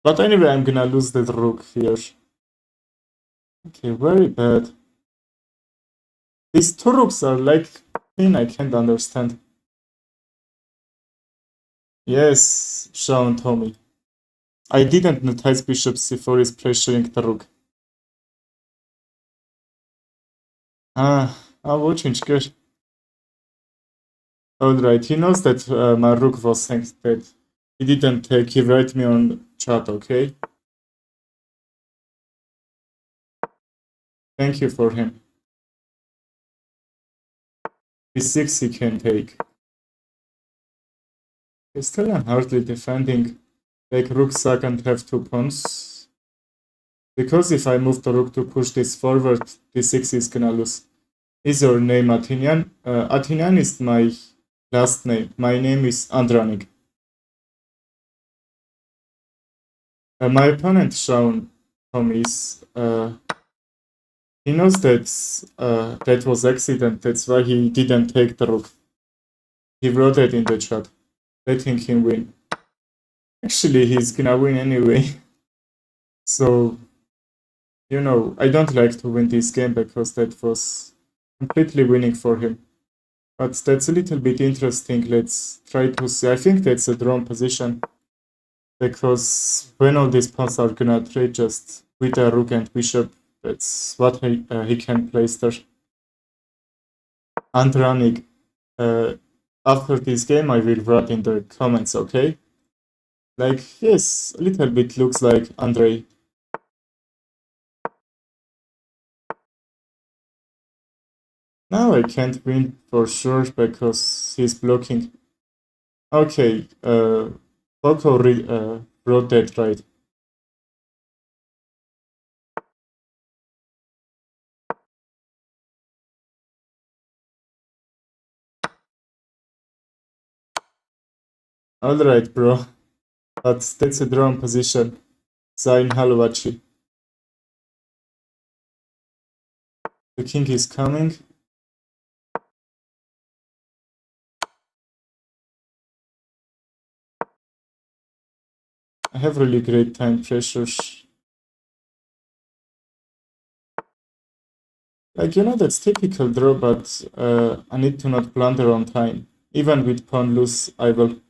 But anyway, I'm gonna lose the rook here. Okay, very bad. These two rooks are like thing I can't understand. Yes, Sean Tommy. I didn't notice bishop c4 is pressuring the rook. Очень good. Alright, he knows that my rook was dead. He didn't take, he wrote me on chat, okay? Thank you for him. b6 he can take. Still I'm hardly defending. Like rook sack and have two pawns. Because if I move the rook to push this forward, d6 is gonna lose. Is your name Athenian? Athenian is my last name. My name is Andranik. My opponent Shaun Tomis, he knows that that was accident. That's why he didn't take the rook. He wrote it in the chat, letting him win. Actually, he's gonna win anyway. So, you know, I don't like to win this game because that was completely winning for him. But that's a little bit interesting. Let's try to see. I think that's a drawn position. Because when all these pawns are gonna trade just with a rook and bishop, that's what he can place there. Andranik, after this game, I will write in the comments, okay? Like, yes, a little bit looks like Andrei. Now I can't win for sure because he's blocking. Okay, Poco wrote that right. Alright, bro. But that's a drawn position. Zain Halovaci. The king is coming. I have really great time pressures. Like, you know, that's typical draw, but I need to not blunder on time. Even with pawn loose, I will.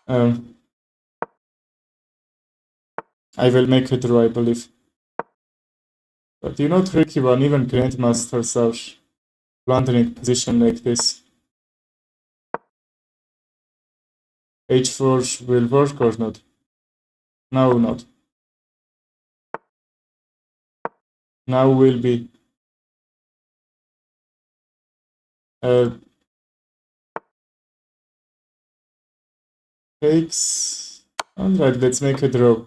Um, I will make a draw, I believe. But you know, tricky one, even grandmasters are blundering position like this. h4 will work or not? Now not. Now will be. Takes. Alright, let's make a draw.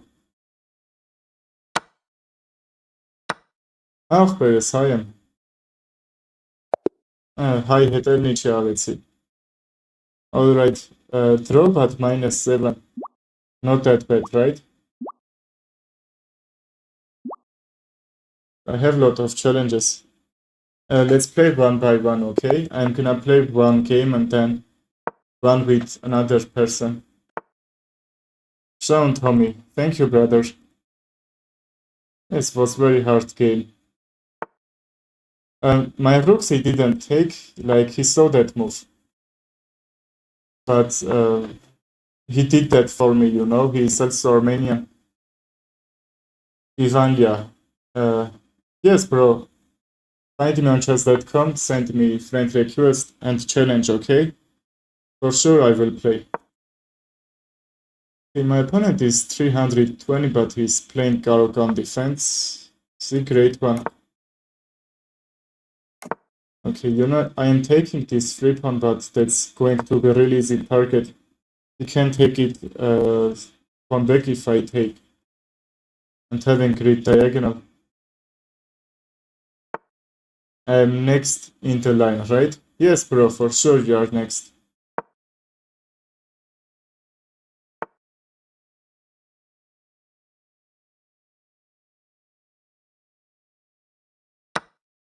Ach, be je sajem. High hetelni cialici. Alright, drop at -7. Not that bad, right? I have a lot of challenges. Let's play one by one, okay? I'm gonna play one game and then one with another person. Sean Tommy, thank you, brother. This was very hard game. My rooks he didn't take, like he saw that move. But he did that for me, you know? He's also Armenian. Ivania. Yes, bro. Find me on chess.com, send me friend request and challenge, okay? For sure I will play. Okay, my opponent is 320, but he's playing Garogon defense. It's a great one. Okay, you know, I am taking this free pawn, but that's going to be a really easy target. You can take it pawn back if I take. And having great diagonal. I'm next in the line, right? Yes, bro, for sure you are next.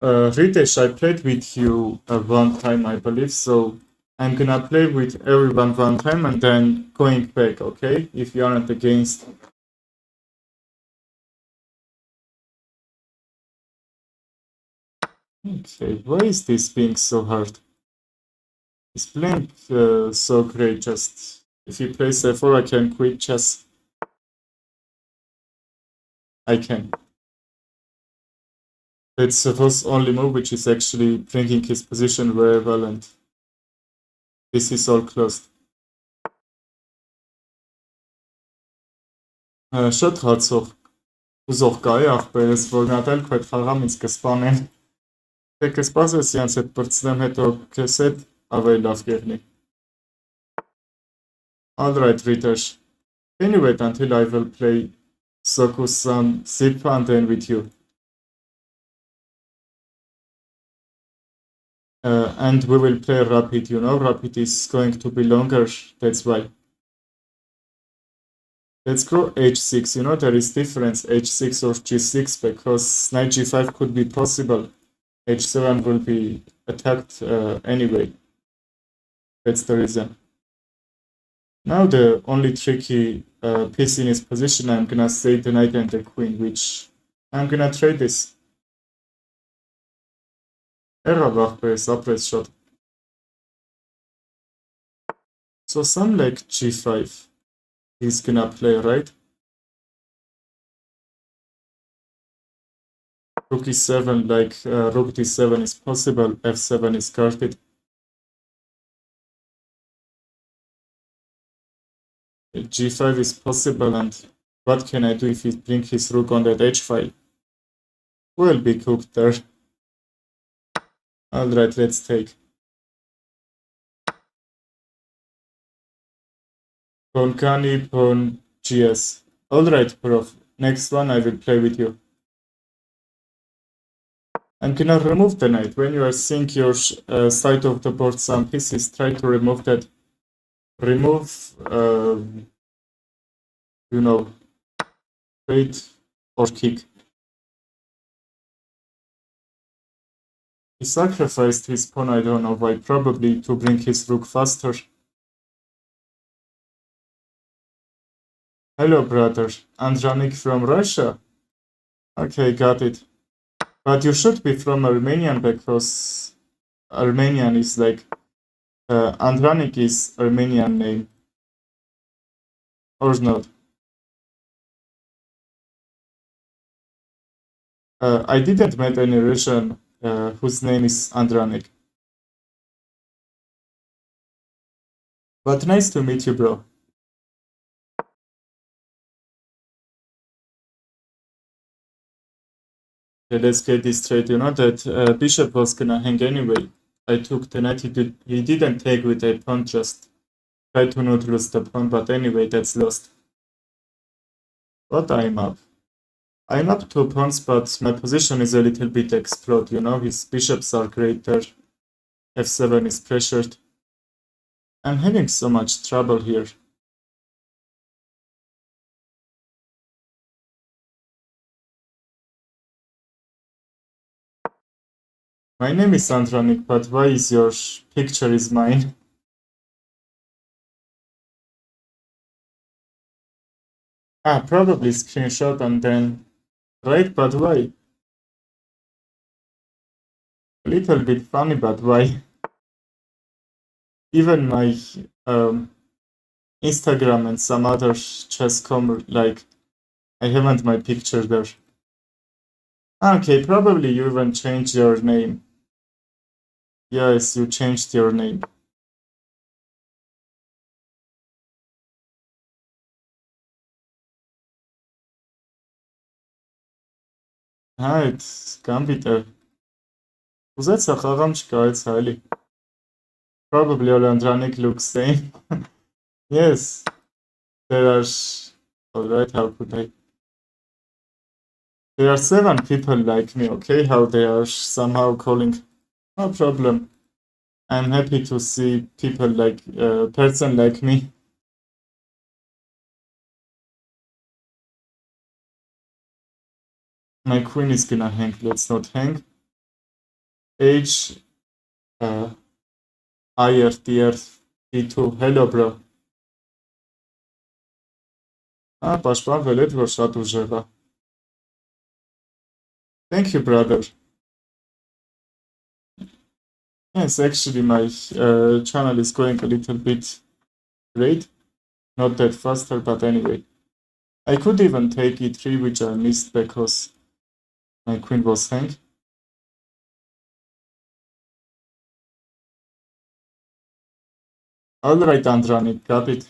Ritesh, I played with you one time, I believe, so I'm gonna play with everyone one time and then going back, okay? If you aren't against. Okay, why is this being so hard? He's playing so great, just if he plays f4, I can quit chess. I can. It's his only move, which is actually bringing his position very well, and this is all closed. Շատ հացող ուզող կայի աղբերս, որ նատել քո այդ խաղամ ինձ կսպանեն։ Թե կսպասես յանց հետ պրծնեմ հետո քեզ հետ ավելի լավ կեղնի։ Alright, Ritesh. Can you wait until I will play Soku-san Zip and then with you? And we will play Rapid, you know, Rapid is going to be longer, that's why. Let's go h6, you know, there is difference h6 or g6 because knight g5 could be possible. h7 will be attacked anyway. That's the reason. Now the only tricky piece in his position, I'm gonna say the knight and the queen, which I'm gonna trade this. Suppress shot. So some like g5 he's gonna play, right? Rook e7, like rook d7 is possible, f7 is guarded. G5 is possible, and what can I do if he brings his rook on that h file? Will be cooked there. Alright, let's take. Pawn Kani, pawn GS. Alright, prof. Next one I will play with you. I'm gonna remove the knight. When you are seeing your side of the board some pieces, try to remove that. Remove, you know, trade or kick. He sacrificed his pawn, I don't know why, probably to bring his rook faster. Hello, brother. Andranik from Russia. Okay, got it. But you should be from Armenian because Armenian is like Andranik is Armenian name. Or not. I didn't meet any Russian whose name is Andranik. But nice to meet you, bro. Okay, let's get this straight. You know that bishop was gonna hang anyway. I took the knight. He didn't take with a pawn just. Try to not lose the pawn, but anyway, that's lost. But I'm up. I'm up 2 pawns, but my position is a little bit explode, you know? His bishops are great there. f7 is pressured. I'm having so much trouble here. My name is Andranik, but why is your picture is mine? Probably screenshot and then... Right, but why? A little bit funny, but why? Even my Instagram and some other chess.com, like, I haven't my picture there. Okay, probably you even changed your name. Yes, you changed your name. It's Gambit. Uzeca Haramchka, it's highly. Probably Olandranik looks same. Yes, there are... Alright, how could I? There are 7 people like me, okay? How they are somehow calling. No problem. I'm happy to see people like a person like me. My queen is gonna hang. Let's not hang. H IFDR D2. Hello, bro. Պաշտպանվել էր, որ շատ ուժեղ է. Thank you, brother. Yes, actually, my channel is going a little bit great. Not that faster, but anyway. I could even take e3, which I missed because my queen was hanged. Alright, Andranik, got it.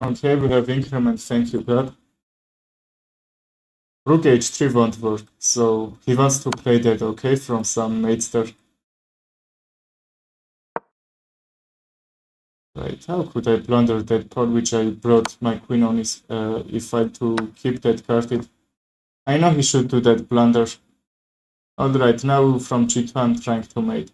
Okay, we have increment, thank you, God. Rook h3 won't work, so he wants to play that, okay, from some mates there. Right, how could I blunder that pawn which I brought my queen on his e5 to keep that carded? I know he should do that blunder. Alright, now from g2 I'm trying to mate.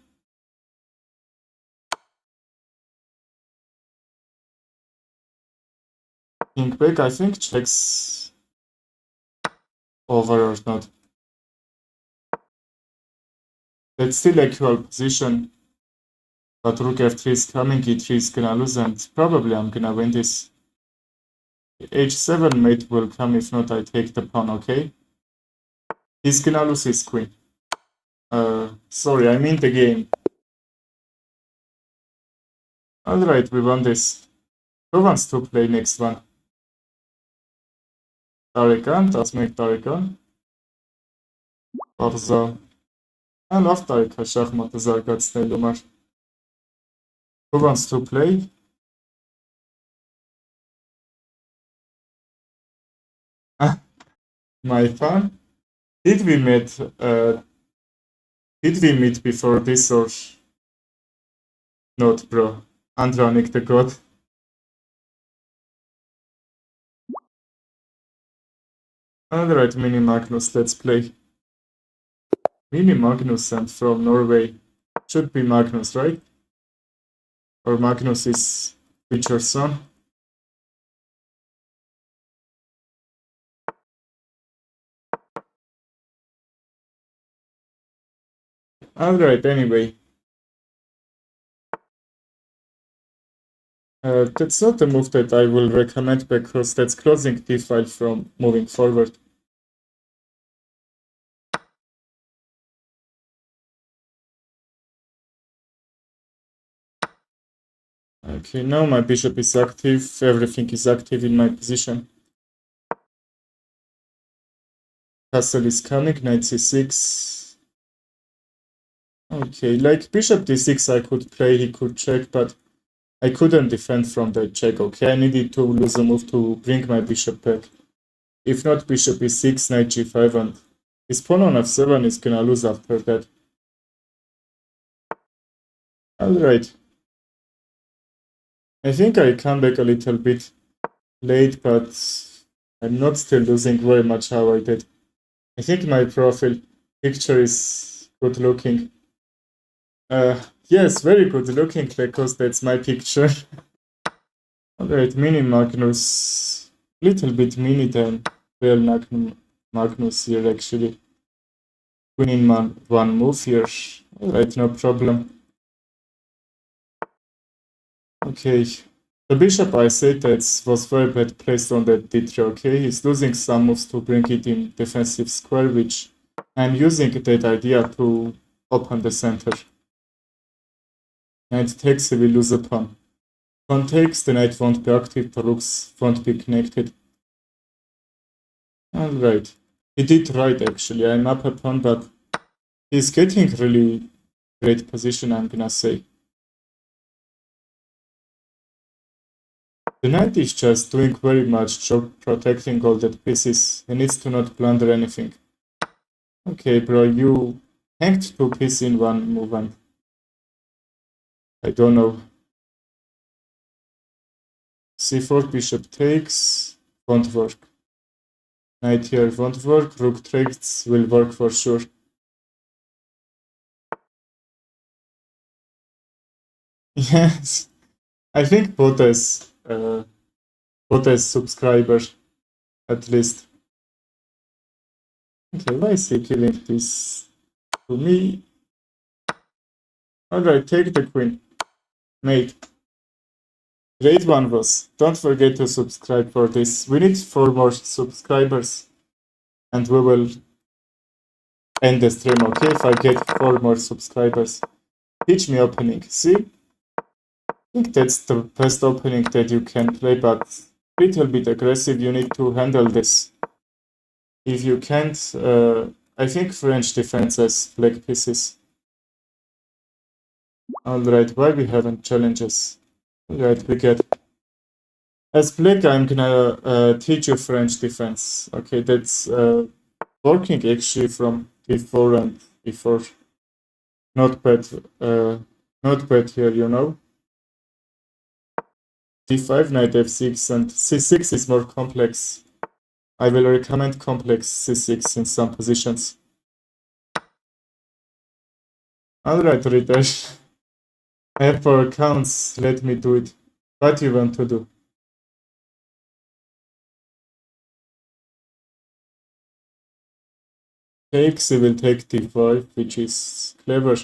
King back, I think checks over or not. That's still equal position. But rook f3 is coming, e3 is gonna lose, and probably I'm gonna win this. h7 mate will come, if not I take the pawn, okay? He's gonna lose his queen. Sorry, I mean the game. Alright, we won this. Who wants to play next one? Tarikan, let's make Tarikan. Bardzo. I love Tarika Shachmat զարգացնել համար. Who wants to play? My fan? Did we meet before this or not, bro? Andranik the God. Alright, Mini Magnus, let's play. Mini Magnus and from Norway. Should be Magnus, right? Or Magnus is Witcher's son. Alright, anyway. That's not a move that I will recommend because that's closing d-file from moving forward. Okay, now my bishop is active, everything is active in my position. Castle is coming, knight c6. Okay, like bishop d6 I could play, he could check, but I couldn't defend from that check, okay? I needed to lose a move to bring my bishop back. If not, bishop e6, knight g5, and his pawn on f7 is gonna lose after that. Alright. I think I come back a little bit late, but I'm not still losing very much how I did. I think my profile picture is good looking. Yes, very good looking because that's my picture. Alright, mini Magnus. Little bit mini than real Magnus here actually. Winning one move here. Alright, no problem. Okay. The bishop, I said that was very bad placed on that d3, okay? He's losing some moves to bring it in defensive square, which I'm using that idea to open the center. Knight takes, he will lose a pawn. Pawn takes, the knight won't be active, the rooks won't be connected. Alright. He did right actually, I'm up a pawn, but he's getting really great position, I'm gonna say. The knight is just doing very much job protecting all that pieces. He needs to not blunder anything. Okay, bro, you hanged two pieces in one movement. I don't know. c4 bishop takes, won't work. Knight here won't work, rook takes will work for sure. Yes, I think both as subscriber at least. Okay, why is he killing this to me? Alright, take the queen. Mate. Great one, boss. Don't forget to subscribe for this. We need 4 more subscribers. And we will end the stream, okay? If I get 4 more subscribers. Teach me opening. See? I think that's the best opening that you can play, but a little bit aggressive. You need to handle this. If you can't, I think French defense has black pieces. Alright, why we haven't challenges? Alright, we get. As black, I'm gonna teach you French defense. Okay, that's working actually from d4 and e4. Not bad. Not bad here, you know. d5, knight f6, and c6 is more complex. I will recommend complex c6 in some positions. Alright, Ritesh. I have 4 accounts. Let me do it. What do you want to do? Takes, he will take d5, which is clever.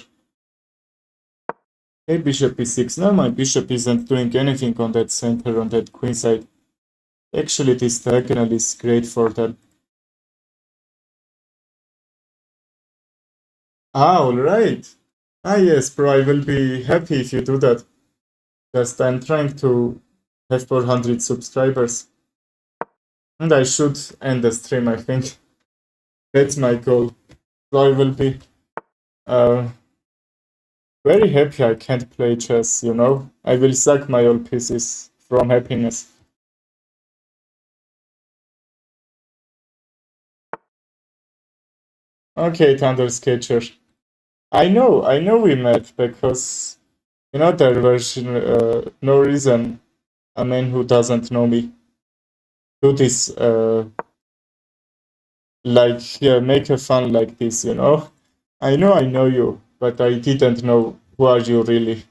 Hey, bishop e6. No, my bishop isn't doing anything on that center, on that queen side. Actually, this diagonal is great for them. Ah, alright. Ah, yes, bro, I will be happy if you do that. Just I'm trying to have 400 subscribers. And I should end the stream, I think. That's my goal. So I will be very happy I can't play chess, you know? I will suck my old pieces from happiness. Okay, Thunder Sketcher. I know we met because, you know, there was no reason a man who doesn't know me do this, like, yeah, make a fun like this, you know? I know you, but I didn't know who are you really.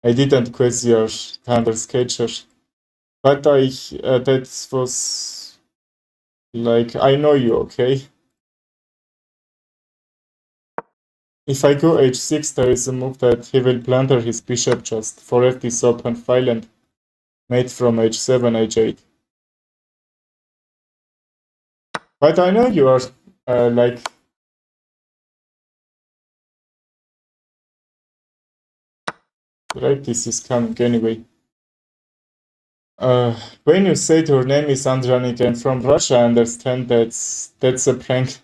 I didn't quiz your Thunder Sketcher. But that was like, I know you, okay? If I go h6, there is a move that he will blunder his bishop just for this open file and mate from h7, h8. But I know you are like. Right, this is coming anyway. When you said your name is Andranik and from Russia, I understand that's a prank.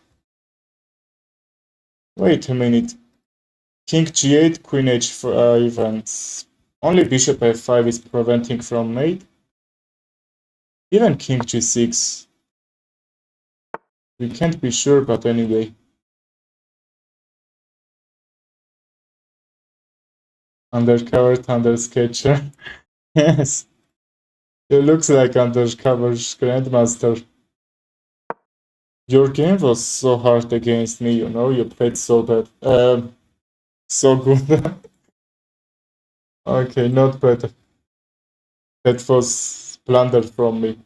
Wait a minute. King g8, queen h5, and only bishop f5 is preventing from mate. Even king g6. We can't be sure, but anyway. Undercover Thunder Sketcher. Yes, he looks like undercover Grandmaster. Your game was so hard against me, you know, you played so bad. So good. Okay, not bad. That was blunder from me.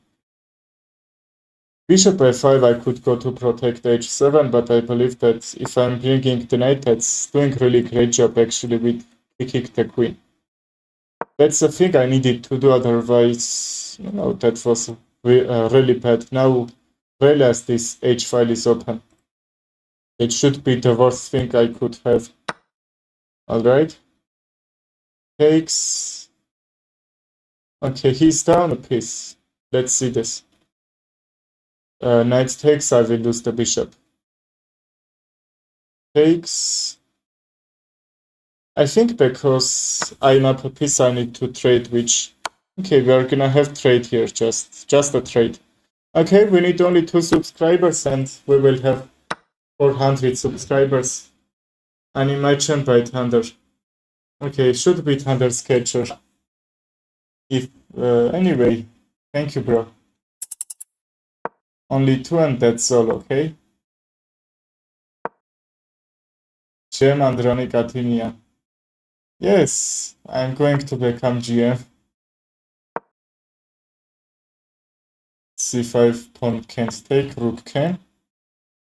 Bishop a5, I could go to protect h7, but I believe that if I'm bringing the knight, that's doing really great job actually with kicking the queen. That's the thing I needed to do, otherwise, you know, that was really bad. Now, realize this h file is open. It should be the worst thing I could have. Alright. Takes. Okay, he's down a piece. Let's see this. Knight takes, I will lose the bishop. Takes. I think because I'm up a piece, I need to trade, which... Okay, we are gonna have trade here, just a trade. Okay, we need only 2 subscribers and we will have 400 subscribers. Animation by Thunder. Okay, it should be Thunder Sketcher. If anyway, thank you, bro. Only 2 and that's all, okay? Gem Andronic Athenian. Yes, I'm going to become GM. C5 pawn can't take, rook can.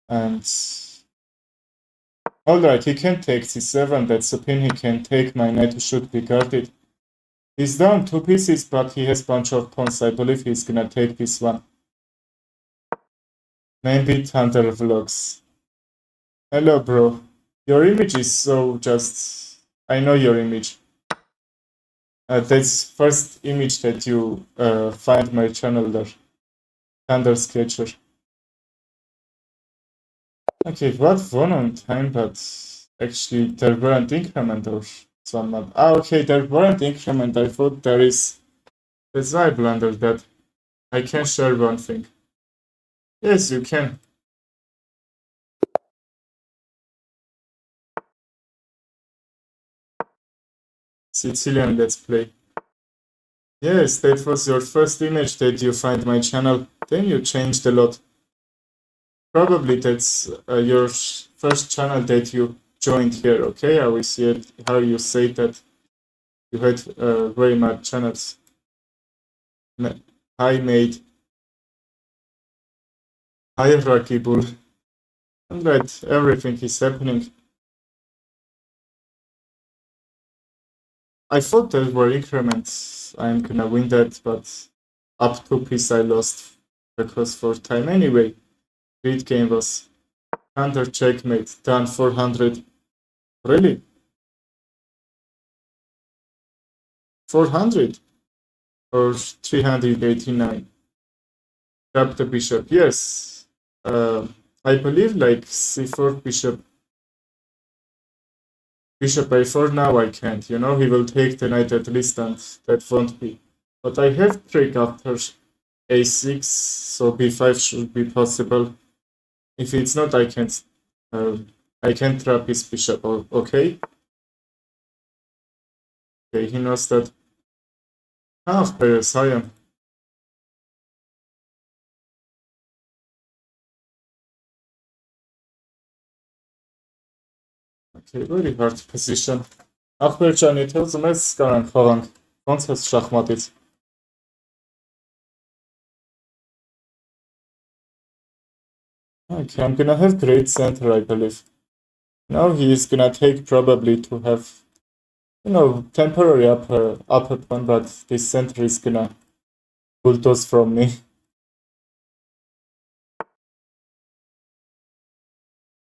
And... Alright, he can take c7, that's a pin he can take, my knight should be guarded. He's down 2 pieces, but he has bunch of pawns, I believe he's gonna take this one. Maybe Thunder Vlogs. Hello, bro. Your image is so just... I know your image. That's first image that you find my channel there. Thunder Sketcher. Okay, what won on time, but actually there weren't increment or some... okay, there weren't increment. I thought there is... That's why I blundered that. I can share one thing. Yes, you can. Sicilian Let's Play. Yes, that was your first image that you find my channel. Then you changed a lot. Probably that's your first channel that you joined here, okay? I will see it, how you say that you had very much channels. Hi, mate. Hierarchy bull. And that everything is happening. I thought there were increments. I'm gonna win that, but up 2 piece I lost because for time anyway. Great game was under checkmate, done 400. Really? 400? Or 389? Grab the bishop, yes. I believe like c4 bishop. Bishop a4 now I can't, you know, he will take the knight at least and that won't be. But I have trick after a6, so b5 should be possible. If it's not, I can't trap his bishop, okay? Okay, he knows that. Half players, I am. Okay, very hard position. Ախպերջան, եթե ուզում ես կարանք խաղանք, ոնց ես շախմատից։ Okay, I'm gonna have great center, I believe. Now he is gonna take probably to have, you know, temporary upper pawn, but this center is gonna bulldoze from me.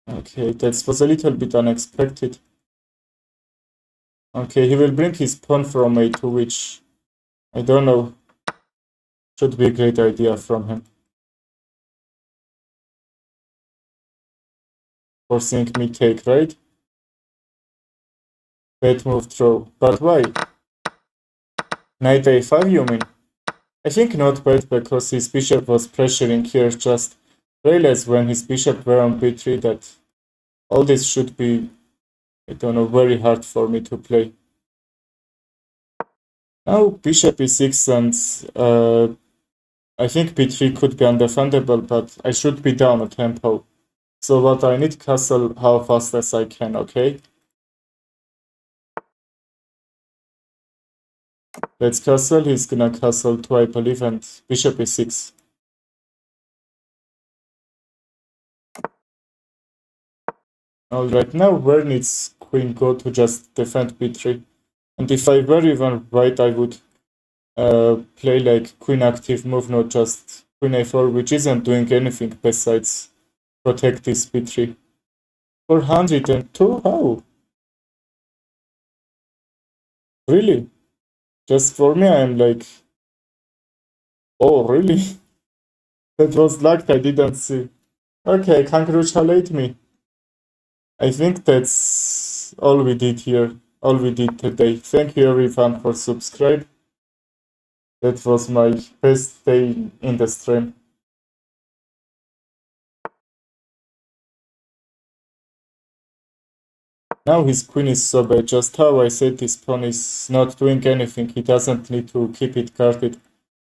Okay, that was a little bit unexpected. Okay, he will bring his pawn from a2, which I don't know, should be a great idea from him. Forcing me take, right? Bad move throw. But why? Knight a5, you mean? I think not bad, because his bishop was pressuring here. Just realized when his bishop were on b3 that all this should be, I don't know, very hard for me to play. Now bishop e6 and I think b3 could be undefendable, but I should be down a tempo. So what I need castle how fast as I can, okay? Let's castle, he's gonna castle too, I believe, and bishop e6. Alright, now where needs queen go to just defend b3? And if I were even white, I would play like queen active move, not just queen a4, which isn't doing anything besides protect this b3. 402? How? Really? Just for me, I'm like, oh, really? That was luck I didn't see. Okay, congratulate me. I think that's all we did here, all we did today. Thank you everyone for subscribe. That was my best day in the stream. Now his queen is so bad, just how I said this pawn is not doing anything, he doesn't need to keep it guarded.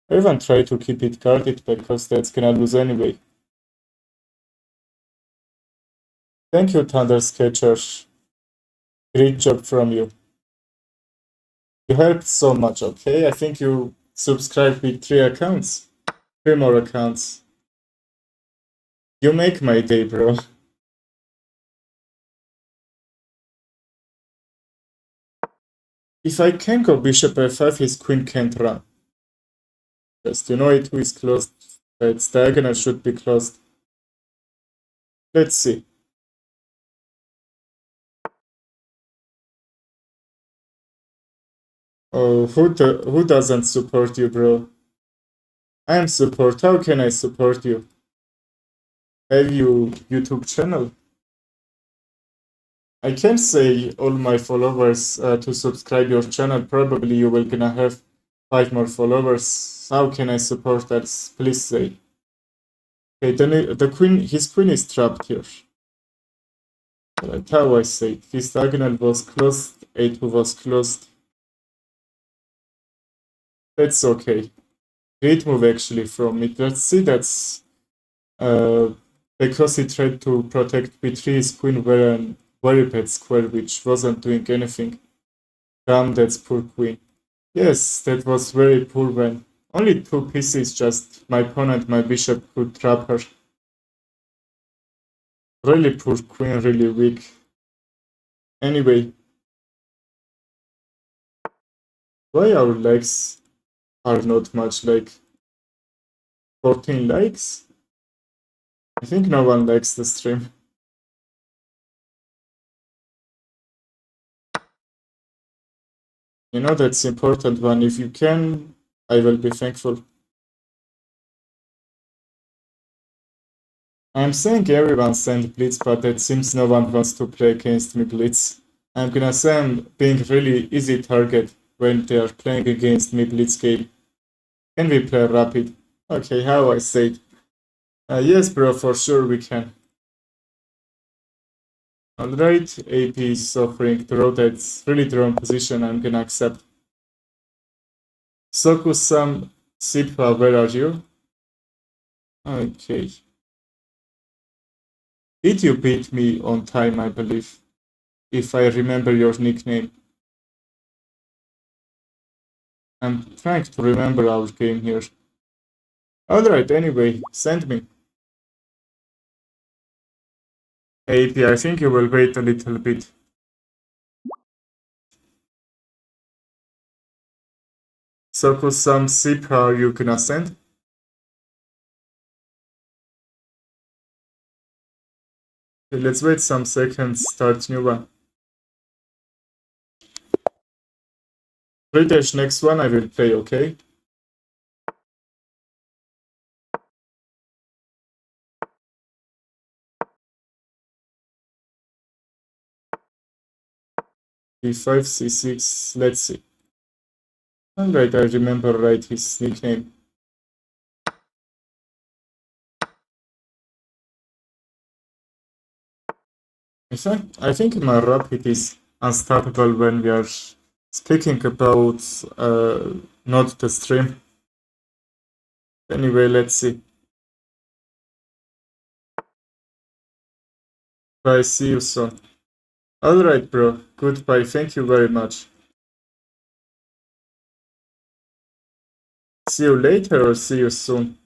I even try to keep it guarded because that's gonna lose anyway. Thank you, Thunder Sketcher. Great job from you. You helped so much, okay? I think you subscribed with 3 accounts. 3 more accounts. You make my day, bro. If I can go bishop f5, his queen can't run. Just you know it is closed. Its diagonal should be closed. Let's see. Oh, who doesn't support you, bro? I am support. How can I support you? Have you YouTube channel? I can say all my followers to subscribe your channel. Probably you will gonna have 5 more followers. How can I support that? Please say. Okay, then the queen, his queen is trapped here. Like how I said, his diagonal was closed, a2 was closed. That's okay. Great move actually from me. Let's see, that's because he tried to protect b3, his queen were a very bad square, which wasn't doing anything. Damn, that's poor queen. Yes, that was very poor when only 2 pieces, just my pawn and my bishop could trap her. Really poor queen, really weak. Anyway, why our likes are not much, like 14 likes? I think no one likes the stream. You know, that's important one. If you can, I will be thankful. I'm saying everyone send Blitz, but it seems no one wants to play against me Blitz. I'm gonna say I'm being really easy target when they are playing against me Blitz game. Can we play rapid? Okay, how I said. Yes, bro, for sure we can. Alright, AP is offering draw. That's really drawn position. I'm gonna accept. Sokusam Sipa, where are you? Okay. Did you beat me on time, I believe? If I remember your nickname. I'm trying to remember our game here. Alright, anyway, send me. AP, I think you will wait a little bit. Sokusam Sipa, are you gonna send? Okay, let's wait some seconds, start new one. British, next one I will play, okay? D5, C6, let's see. Alright, I remember right his nickname. I think my rapid is unstoppable when we are Speaking about not the stream. Anyway, let's see. Bye, see you soon. Alright, bro. Goodbye. Thank you very much. See you later or see you soon.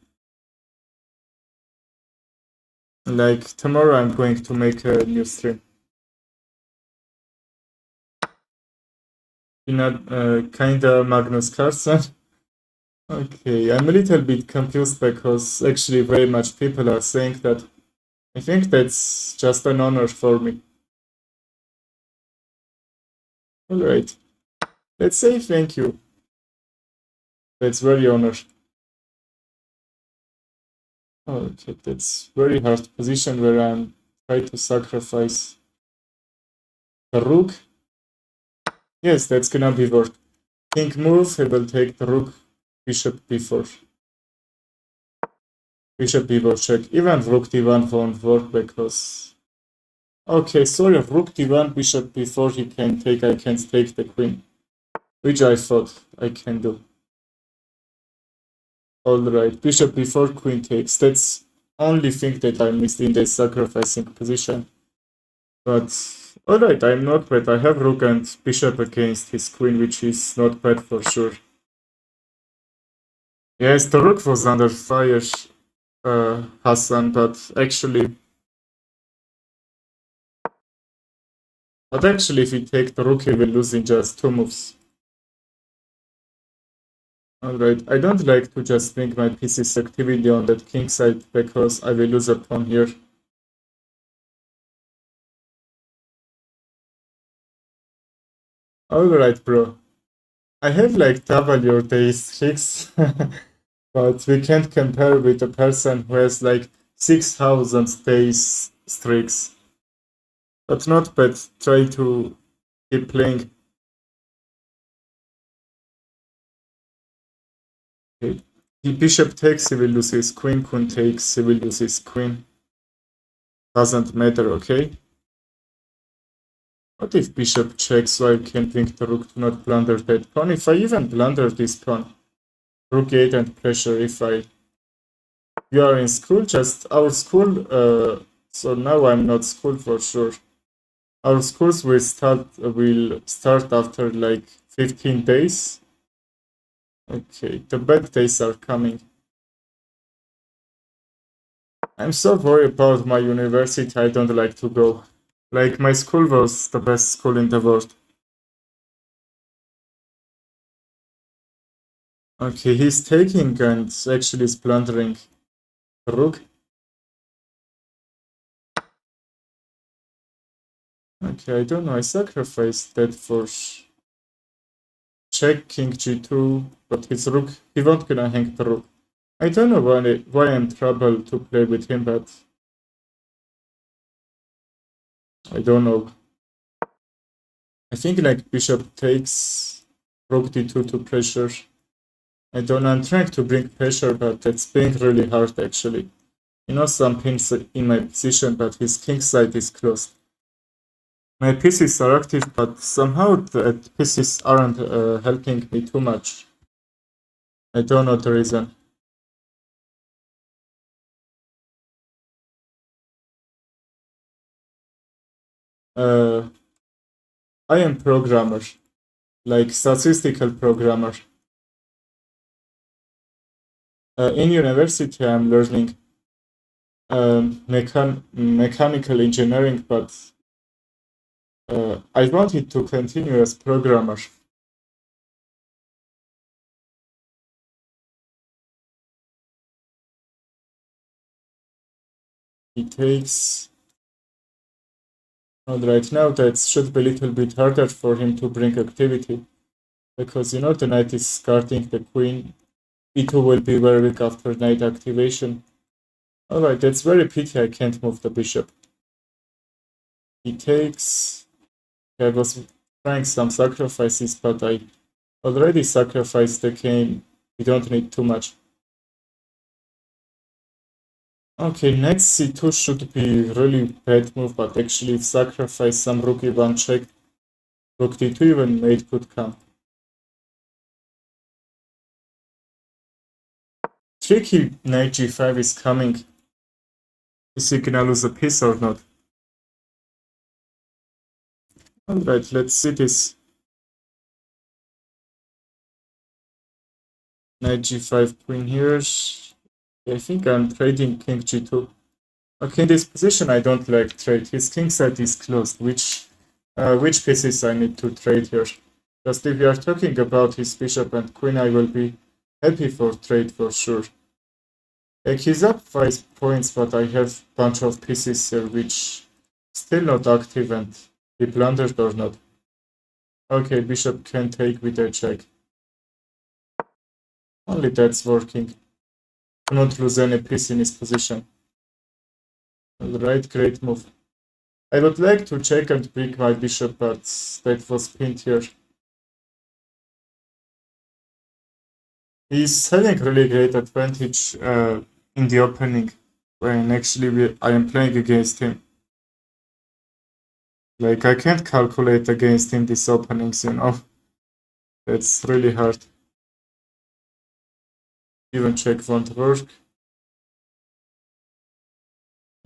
Like, tomorrow I'm going to make a new stream. Kinda Magnus Carlsen. Okay, I'm a little bit confused because actually very much people are saying that. I think that's just an honor for me. Alright. Let's say thank you. That's very honored. Okay, that's very hard position where I'm trying to sacrifice the rook. Yes, that's gonna be work. King move, I will take the rook, bishop b4. Bishop b4 check. Even rook d1 won't work because... Okay, sorry, rook d1, bishop b4 he can take, I can't take the queen. Which I thought I can do. Alright, bishop b4, queen takes. That's only thing that I missed in the sacrificing position. But alright, I'm not bad. I have rook and bishop against his queen, which is not bad for sure. Yes, the rook was under fire, Hassan, but actually... if we take the rook, he will lose in just 2 moves. Alright, I don't like to just bring my pieces activity on that king side because I will lose a pawn here. Alright, bro. I have like double your days tricks, but we can't compare with a person who has like 6,000 days streaks. But not bad. Try to keep playing. Okay. The bishop takes, he will lose his queen. Queen takes, he will lose his queen. Doesn't matter, okay? What if bishop checks so I can bring the rook to not blunder that pawn? If I even blunder this pawn, rook 8 and pressure if you are in school, just our school, so now I'm not school for sure. Our schools will start after like 15 days. Okay, the bad days are coming. I'm so worried about my university, I don't like to go. Like, my school was the best school in the world. Okay, he's taking and actually is plundering the rook. Okay, I don't know, I sacrificed that for check king g2, but his rook, he won't gonna hang the rook. I don't know why I'm trouble to play with him, but I don't know. I think like bishop takes rook d2 to pressure. I don't know, I'm trying to bring pressure, but it's being really hard actually. You know, some pins in my position, but his king side is closed. My pieces are active, but somehow the pieces aren't helping me too much. I don't know the reason. I am programmer, like statistical programmer. In university, I'm learning mechanical engineering, but I wanted to continue as programmer. It takes... Alright, now that should be a little bit harder for him to bring activity. Because, you know, the knight is guarding the queen. E2 will be very weak after knight activation. Alright, that's very pity I can't move the bishop. He takes... I was trying some sacrifices, but I already sacrificed the game. We don't need too much. Okay, knight c2 should be really bad move, but actually sacrifice some rook e1 check. Rook d2, even mate could come. Tricky knight g5 is coming. Is he gonna lose a piece or not? Alright, let's see this. Knight g5, queen here. I think I'm trading king g2. Okay, in this position I don't like trade. His king side is closed. Which pieces I need to trade here? Just if we are talking about his bishop and queen, I will be happy for trade for sure. Like he's up 5 points, but I have a bunch of pieces here which still not active and he blundered or not. Okay, bishop can take with a check. Only that's working. Do not lose any piece in his position. Alright, great move. I would like to check and pick my bishop, but that was pinned here. He's having really great advantage in the opening, when actually I am playing against him. Like, I can't calculate against him these openings, you know. That's really hard. Even check won't work.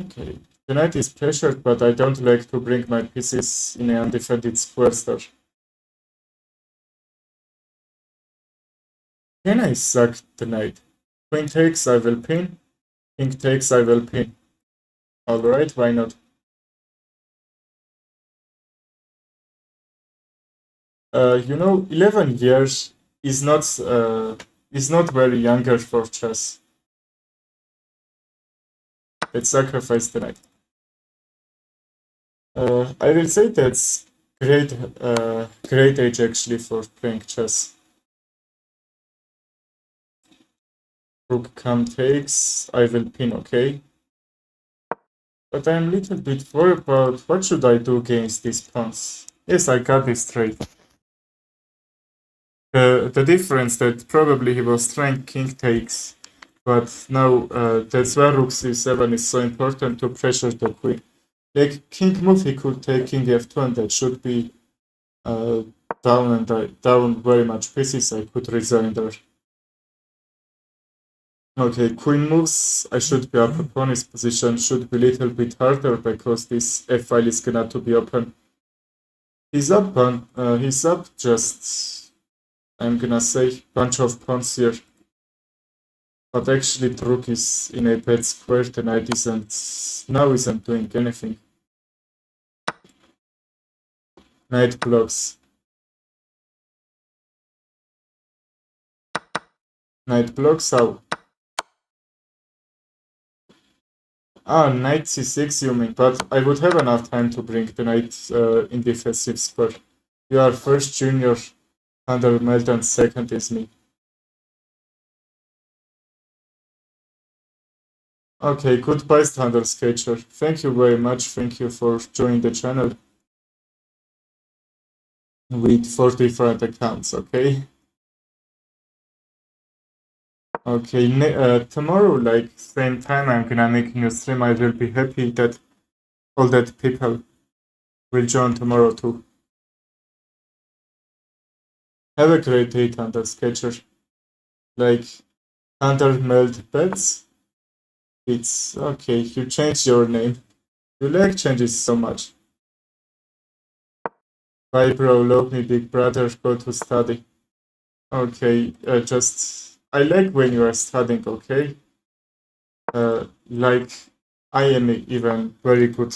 Okay, the knight is pressured, but I don't like to bring my pieces in an undefended square star. Can I sack the knight? Queen takes, I will pin. King takes, I will pin. Alright, why not? You know, 11 years is not very younger for chess. Let's sacrifice the knight. I will say that's great age actually for playing chess. Rook come takes, I will pin, okay. But I'm a little bit worried about what should I do against these pawns. Yes, I got this trade. The difference that probably he was trying king takes, but now that's why rook c7 is so important to pressure the queen. Like king move, he could take king f2, and that should be down and down very much pieces. I could resign there. Okay, queen moves. I should be up upon his position. Should be a little bit harder because this f file is gonna to be open. He's up on. He's up just. I'm gonna say bunch of pawns here. But actually, the rook is in a bad square. The knight isn't doing anything. Knight blocks. Knight blocks. How? Ah, knight c6 you mean, but I would have enough time to bring the knight in defensive square. You are first junior, under Melton, second is me. Okay, goodbye Standard Sketcher. Thank you very much, thank you for joining the channel. With 4 different accounts, okay? Okay, tomorrow, like, same time, I'm gonna make a new stream. I will be happy that all that people will join tomorrow too. Have a great day, Thunder Sketcher. Like, Thunder Meld Pets. It's okay, you changed your name. You like changes so much. Bye, bro, love me, big brother, go to study. Okay, I like when you are studying, okay? Like, I am even very good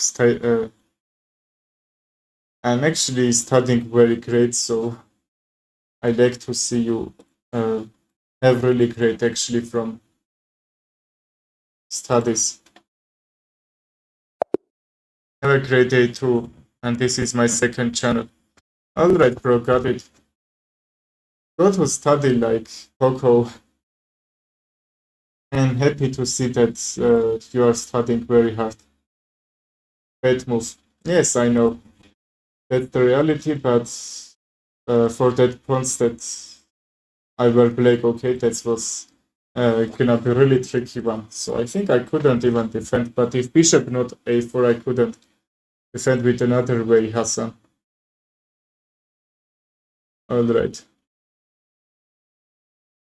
I'm actually studying very great, so I like to see you have really great actually from studies. Have a great day too, and this is my second channel. Alright, bro, got it. Go to study like Coco. I'm happy to see that you are studying very hard. Great move. Yes, I know. That's the reality, but for that pawns that I were black, okay, that was gonna be really tricky one. So I think I couldn't even defend, but if bishop not a4, I couldn't defend with another way, Hassan. Alright.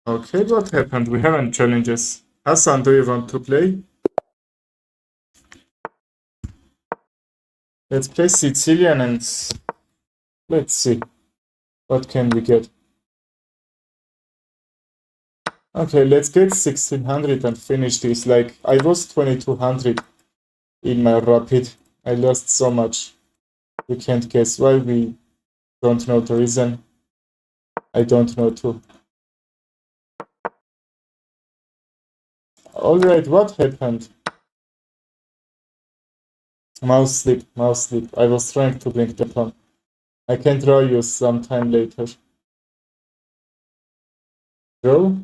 Okay, what happened? We haven't challenges. Hassan, do you want to play? Let's play Sicilian and let's see. What can we get? Okay, let's get 1600 and finish this. Like, I was 2200 in my rapid. I lost so much. We can't guess why. We don't know the reason. I don't know too. Alright, what happened? Mouse slip, mouse slip. I was trying to blink the pawn. I can draw you sometime later. Draw?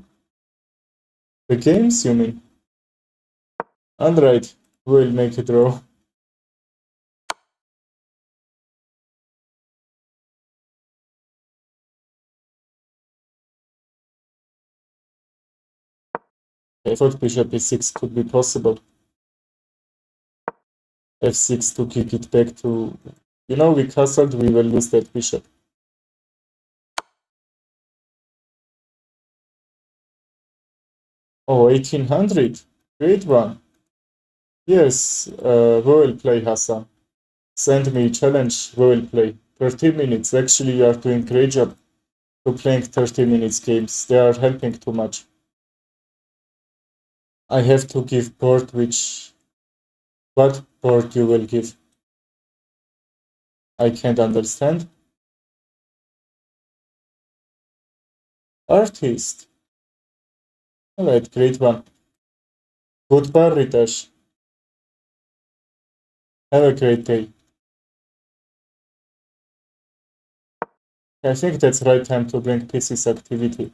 The games, you mean? Alright, we'll make a draw. I thought bishop e6 could be possible. f6 to kick it back to... You know, we castled, we will lose that bishop. Oh, 1800. Great one. Yes, we will play, Hassan. Send me challenge, we will play. 30 minutes. Actually, you are doing great job to playing 30 minutes games. They are helping too much. I have to give board which... What board you will give? I can't understand. Artist. Alright, great one. Goodbye, Ritesh. Have a great day. I think that's right time to bring PC's activity.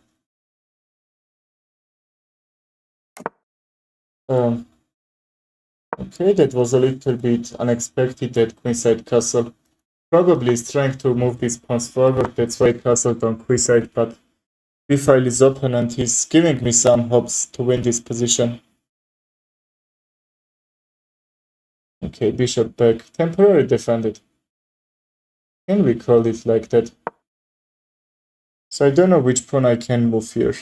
Okay, that was a little bit unexpected that queenside castle. Probably is trying to move these pawns forward, that's why castled on queenside, but b-file is open and he's giving me some hopes to win this position. Okay, bishop back, temporarily defended. Can we call it like that? So I don't know which pawn I can move here.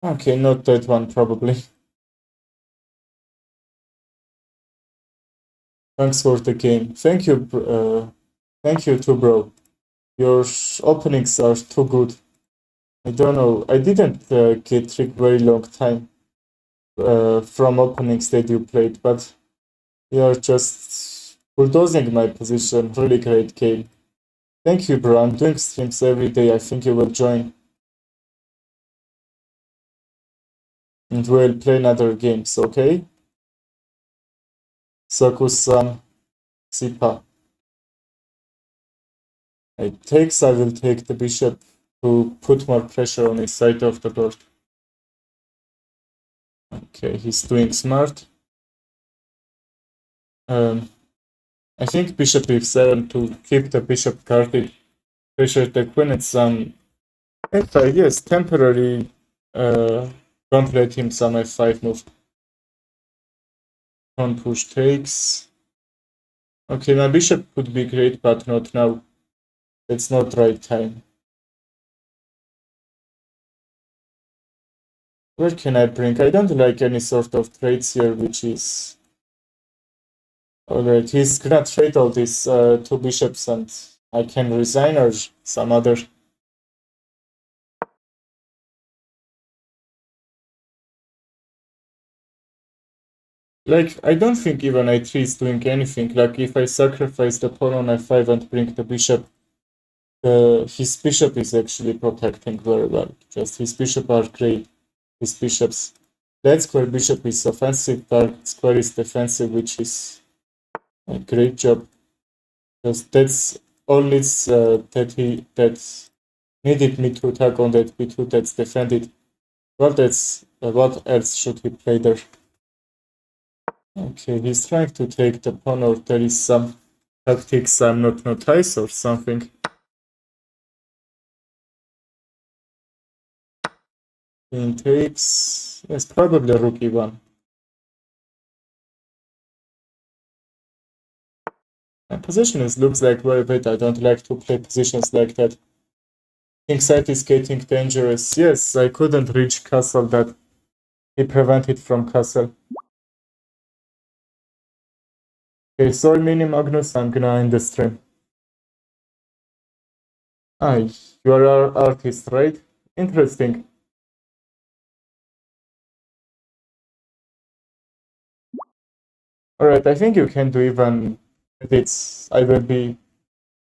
Okay, not that one probably. Thanks for the game. Thank you too, bro. Your openings are too good. I don't know. I didn't get trick very long time from openings that you played, but you are just bulldozing my position. Really great game. Thank you, bro. I'm doing streams every day. I think you will join. And we'll play another games, okay? Sakusan Sipa. I will take the bishop to put more pressure on his side of the board. Okay, he's doing smart. I think bishop f7 to keep the bishop guarded. Pressure the queen at some f5, yes, temporarily don't let him some f5 move. Pawn push takes. Okay, my bishop could be great, but not now. It's not right time. Where can I bring? I don't like any sort of trades here, which is... Alright, he's gonna trade all these two bishops and I can resign or some other... Like, I don't think even a3 is doing anything. Like, if I sacrifice the pawn on f5 and bring the bishop, his bishop is actually protecting very well. Just his bishop are great. His bishops. That square bishop is offensive, dark square is defensive, which is a great job. Just that's all it's that needed me to attack on that b2 that's defended. Well, that's what else should he play there? Okay, he's trying to take the pawn, or there is some tactics I'm not noticed or something. Queen takes... Yes, probably a rook e1. position looks like very bad. I don't like to play positions like that. King side is getting dangerous. Yes, I couldn't reach castle that he prevented from castle. Okay, sorry Mini Magnus, I'm gonna end the stream. Ah, you are our artist, right? Interesting. Alright, I think you can do even edits. I will be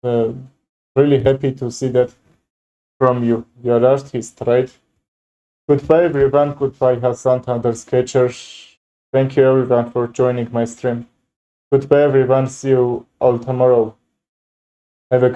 really happy to see that from you. You are artist, right? Goodbye everyone, goodbye Hassan Thunder Sketchers. Thank you everyone for joining my stream. Goodbye everyone, see you all tomorrow. Have a good